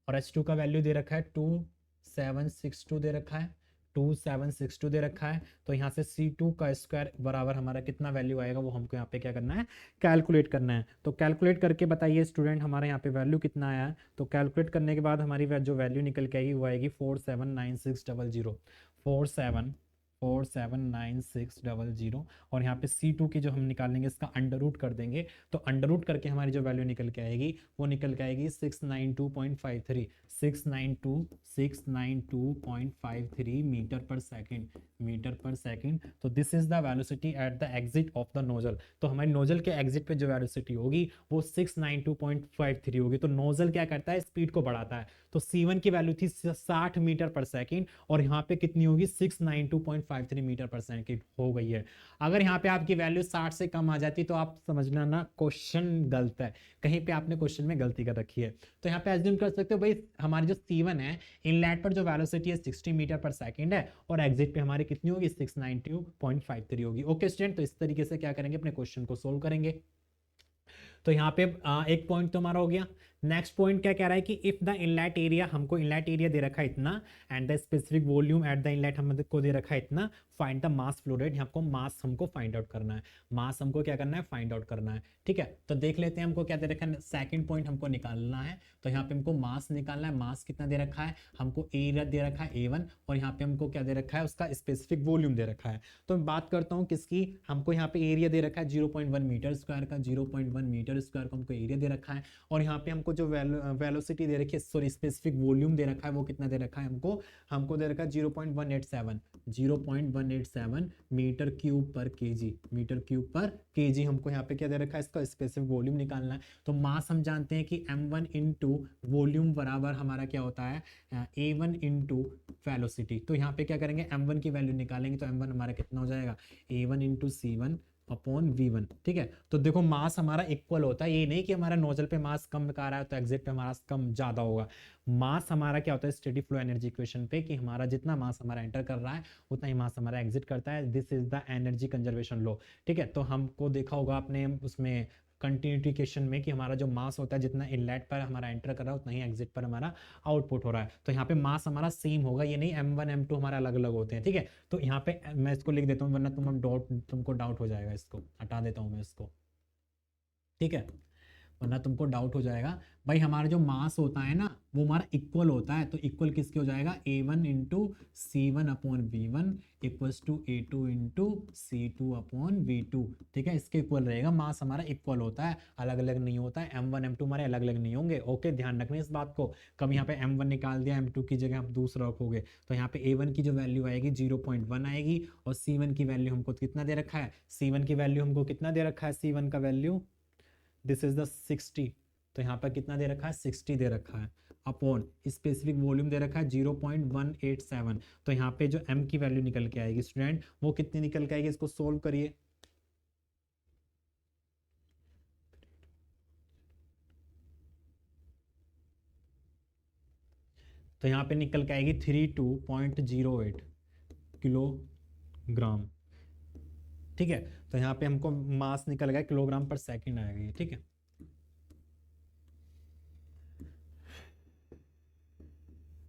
और H2 का वैल्यू दे रखा है 2762 दे रखा है, 2762 दे रखा है। तो यहाँ से C2 का स्क्वायर बराबर हमारा कितना वैल्यू आएगा वो हमको यहाँ पे क्या करना है, कैलकुलेट करना है। तो कैलकुलेट करके बताइए स्टूडेंट हमारे यहाँ पे वैल्यू कितना आया है, तो कैलकुलेट करने के बाद हमारी जो वैल्यू निकल के आएगी वो आएगी 479600, 479600, और यहाँ पे C2 की जो हम निकालेंगे इसका अंडर रूट कर देंगे, तो अंडर रूट करके हमारी जो वैल्यू निकल के आएगी वो निकल के आएगी 692.53, 692.53 मीटर पर सेकेंड। तो this is the velocity at the exit of the nozzle. तो हमारी नोजल के एग्जिट पे जो वेलोसिटी होगी वो 692.53 होगी। तो नोजल क्या करता है, स्पीड को बढ़ाता है। तो C1 की वैल्यू थी 60 मीटर पर सेकेंड, और यहाँ पे कितनी होगी 692.53 मीटर पर सेकेंड हो गई है। अगर यहाँ पे आपकी वैल्यू 60 से कम आ जाती तो आप समझना ना क्वेश्चन गलत है, कहीं पे आपने क्वेश्चन में गलती कर रखी है। तो यहाँ पे एज्यूम कर सकते हो भाई हमारी जो C1 है इनलेट पर जो वेलोसिटी है 60 मीटर पर सेकेंड है, और एग्जिट पे हमारी कितनी होगी 692.53 होगी। ओके स्टूडेंट, तो इस तरीके से क्या करेंगे, अपने क्वेश्चन को सोल्व करेंगे। तो यहाँ पे एक पॉइंट तो हमारा हो गया। नेक्स्ट पॉइंट क्या कह रहा है कि इफ द इनलेट एरिया, हमको इनलेट एरिया दे रखा है इतना, and the specific volume at the inlet हमको दे रखा है इतना, find the mass flow rate. हमको मास हमको फाइंड आउट करना है, मास हमको क्या करना है, फाइंड आउट करना है। ठीक है, तो देख लेते हैं हमको क्या दे रखा है, सेकंड पॉइंट हमको निकालना है। तो यहाँ पे हमको मास निकालना है, मास कितना दे रखा है, हमको एरिया दे रखा है A1, और यहाँ पे हमको क्या दे रखा है, उसका स्पेसिफिक वॉल्यूम दे रखा है। तो मैं बात करता हूँ किसकी, हमको यहाँ पे एरिया दे रखा है 0.1 मीटर स्क्वायर का, 0.1 मीटर स्क्वायर का हमको एरिया दे रखा है, और यहाँ पे हमको जो वेलोसिटी दे रखी है, सॉरी स्पेसिफिक वॉल्यूम दे रखा है, वो कितना दे रखा है हमको दे रखा है 0.187 metre cube per KG, metre cube per KG हमको यहाँ पे क्या दे रखा है, इसका स्पेसिफिक वॉल्यूम निकालना है। तो मास हम जानते हैं कि m1 इंटू वॉल्यूम बराबर हमारा क्या होता है A1 इंटू वेलोसिटी। तो यहाँ पे क्या करेंगे, m1 की वैल्यू निकालेंगे, तो m1 हमारा कितना हो जाएगा A1 into C1 upon V1। ठीक है, तो देखो मास हमारा इक्वल होता है, ये नहीं कि हमारा नोजल पे मास कम आ रहा है तो एग्जिट पे हमारा कम ज्यादा होगा। मास हमारा क्या होता है स्टेडी फ्लो एनर्जी इक्वेशन पे, कि हमारा जितना मास हमारा एंटर कर रहा है उतना ही मास हमारा एग्जिट करता है। This is the energy conservation law. ठीक है, तो हमको देखा होगा आपने उसमें कंटिन्यूटी क्वेश्चन में कि हमारा जो मास होता है जितना इनलेट पर हमारा एंटर कर रहा है उतना ही एग्जिट पर हमारा आउटपुट हो रहा है। तो यहाँ पे मास हमारा सेम होगा, ये नहीं m1 m2 हमारा अलग अलग होते हैं। ठीक है, तो यहाँ पे मैं इसको लिख देता हूँ वरना तुमको डाउट हो जाएगा, इसको हटा देता हूँ मैं इसको। ठीक है, वरना तुमको डाउट हो जाएगा। भाई हमारा जो मास होता है ना वो हमारा इक्वल होता है, तो इक्वल किसके हो जाएगा, A1 into C1 upon V1 equals to A2 into C2 upon V2। ठीक है, इसके इक्वल रहेगा, मास हमारा इक्वल होता है, अलग अलग नहीं होता है। m1 m2 हमारे अलग अलग नहीं होंगे। ओके, ध्यान रखना इस बात को, कभी यहाँ पे m1 निकाल दिया m2 की जगह आप दूसरा रखोगे तो यहाँ पे A1 की जो वैल्यू आएगी 0.1 आएगी, और C1 की वैल्यू हमको कितना दे रखा है, C1 की वैल्यू हमको कितना दे रखा है, C1 का वैल्यू दिस इज द 60 तो यहाँ पर कितना दे रखा है 60 दे रखा है, अपॉन स्पेसिफिक वॉल्यूम दे रखा है 0.187। तो यहाँ पे जो m की वैल्यू निकल के आएगी स्टूडेंट वो कितनी निकल के आएगी, इसको सोल्व करिए। तो यहाँ पे निकल के आएगी 32.08 किलोग्राम। ठीक है, तो यहाँ पे हमको मास निकल गया किलोग्राम पर सेकंड आएगा ये। ठीक है,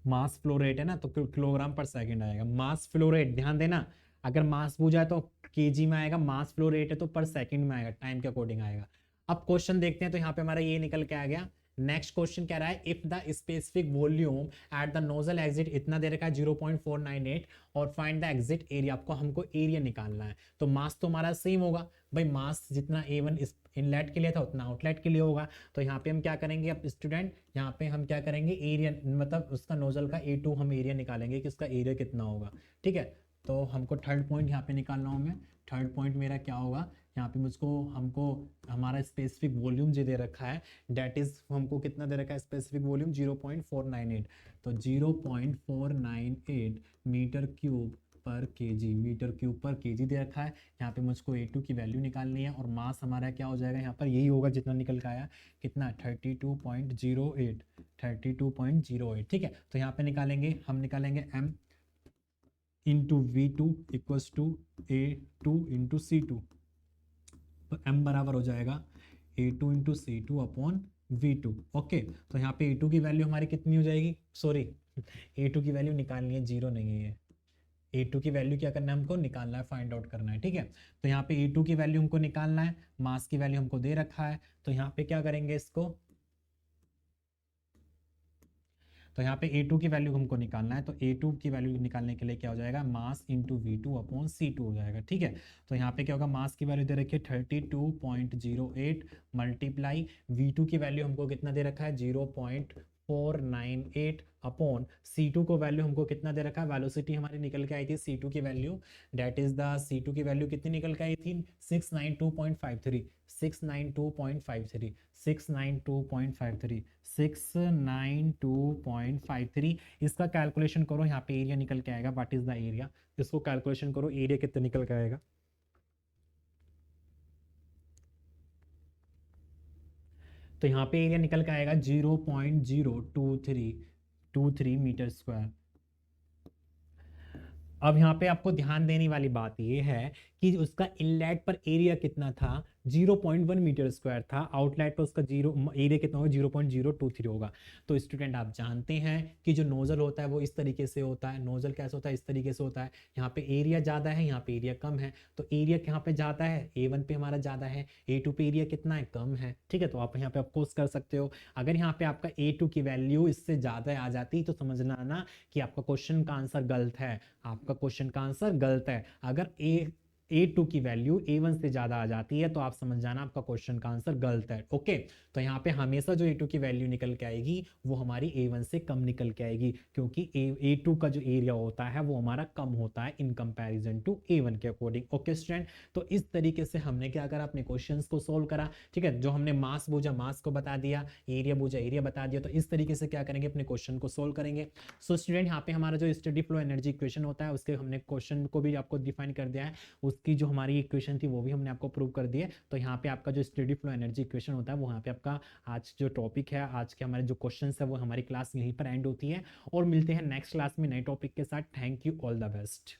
मास फ्लो रेट है ना, तो किलोग्राम पर सेकंड आएगा। मास फ्लो रेट ध्यान देना, अगर मास पूछा है तो केजी में आएगा, मास फ्लो रेट है तो पर सेकंड में आएगा, टाइम के अकॉर्डिंग आएगा। अब क्वेश्चन देखते हैं, तो यहाँ पे हमारा ये निकल के आ गया। नेक्स्ट क्वेश्चन कह रहा है if the specific volume at the nozzle exit, इतना दे रखा है 0.498, और फाइंड द एग्जिट एरिया, आपको हमको एरिया निकालना है। तो मास तो हमारा सेम होगा भाई, मास जितना A1 इनलेट के लिए था उतना आउटलेट के लिए होगा। तो यहाँ पे हम क्या करेंगे अब स्टूडेंट, यहाँ पे हम क्या करेंगे एरिया, मतलब उसका नोजल का A2 हम एरिया निकालेंगे कि उसका एरिया कितना होगा। ठीक है, तो हमको थर्ड पॉइंट यहाँ पे निकालना होगा। थर्ड पॉइंट मेरा क्या होगा, यहाँ पे हमको हमारा स्पेसिफिक वॉल्यूम जो दे रखा है, डेट इज हमको कितना दे रखा है स्पेसिफिक वॉल्यूम 0.498। तो 0.498 metre cube per KG, metre cube per kg दे रखा है। यहाँ पे मुझको A2 की वैल्यू निकालनी है, और मास हमारा क्या हो जाएगा यहाँ पर, यही होगा जितना निकल के आया, कितना 32.08, 32.08। ठीक है, तो यहाँ पे निकालेंगे, हम निकालेंगे m into V2 equals to A2 into C2। तो m बराबर हो जाएगा A2 into C2 upon V2। Okay, तो यहाँ पे A2 की वैल्यू हमारी कितनी हो जाएगी, सॉरी A2 की वैल्यू निकालनी है, जीरो नहीं है। A2 की वैल्यू क्या करना है, हमको निकालना है, फाइंड आउट करना है। ठीक है, तो यहाँ पे A2 की वैल्यू हमको निकालना है, मास की वैल्यू हमको दे रखा है। तो यहाँ पे क्या करेंगे इसको, तो यहाँ पे A2 की वैल्यू हमको निकालना है। तो A2 की वैल्यू निकालने के लिए क्या हो जाएगा, mass into V2 upon C2 हो जाएगा। ठीक है, तो यहाँ पे क्या होगा, मास की वैल्यू दे रखी है 32.08 मल्टीप्लाई V2 की वैल्यू हमको कितना दे रखा है 0.498 अपॉन C2 को वैल्यू हमको कितना दे रखा है, वेलोसिटी हमारी निकल के आई थी C2 की value, date is the C2 की वैल्यू कितनी निकल के आई थी 692.53, 692.53, 692.53, 692.53। इसका कैलकुलेशन करो, यहाँ पे एरिया निकल के आएगा, व्हाट इज द एरिया, इसको कैलकुलेशन करो, एरिया कितना निकल के आएगा। तो यहाँ पे एरिया निकल के आएगा 0.02323 मीटर स्क्वायर। अब यहाँ पे आपको ध्यान देने वाली बात यह है कि उसका इनलेट पर एरिया कितना था, 0.1 मीटर स्क्वायर था, आउटलेट पर उसका एरिया कितना होगा 0.023 होगा। तो स्टूडेंट आप जानते हैं कि जो नोजल होता है वो इस तरीके से होता है, नोजल कैसे होता है, इस तरीके से होता है। यहाँ पे एरिया ज़्यादा है, यहाँ पे एरिया कम है। तो एरिया यहाँ पे ज़्यादा है, A1 पे हमारा ज़्यादा है, A2 पे एरिया कितना है, कम है। ठीक है, तो आप यहाँ पे अफकोर्स कर सकते हो। अगर यहाँ पे आपका A2 की वैल्यू इससे ज़्यादा आ जाती तो समझना ना कि आपका क्वेश्चन का आंसर गलत है, आपका क्वेश्चन का आंसर गलत है। अगर A2 की वैल्यू A1 से ज्यादा आ जाती है तो आप समझ जाना आपका क्वेश्चन का आंसर गलत है। ओके, तो यहाँ पे हमेशा जो A2 की वैल्यू निकल के आएगी वो हमारी A1 से कम निकल के आएगी, क्योंकि A2 का जो एरिया होता है वो हमारा कम होता है इन कंपैरिजन टू A1 के अकॉर्डिंग। ओके स्टूडेंट, तो इस तरीके से हमने क्या करा, अपने क्वेश्चंस को सोल्व करा। ठीक है, जो हमने मास पूछा मास को बता दिया, एरिया पूछा एरिया बता दिया। तो इस तरीके से क्या करेंगे, अपने क्वेश्चन को सोल्व करेंगे। सो स्टूडेंट, यहाँ पे हमारा जो स्टडी फ्लो एनर्जी इक्वेशन होता है उसके हमने क्वेश्चन को भी आपको डिफाइन कर दिया है, उसकी जो हमारी इक्वेशन थी वो भी हमने आपको प्रूव कर दी है। तो यहाँ पे आपका जो स्टडी फ्लो एनर्जी इक्वेशन होता है वो यहाँ पे आपका आज जो टॉपिक है, आज के हमारे जो क्वेश्चंस है वो हमारी क्लास यहीं पर एंड होती है, और मिलते हैं नेक्स्ट क्लास में नए टॉपिक के साथ। Thank you, all the best.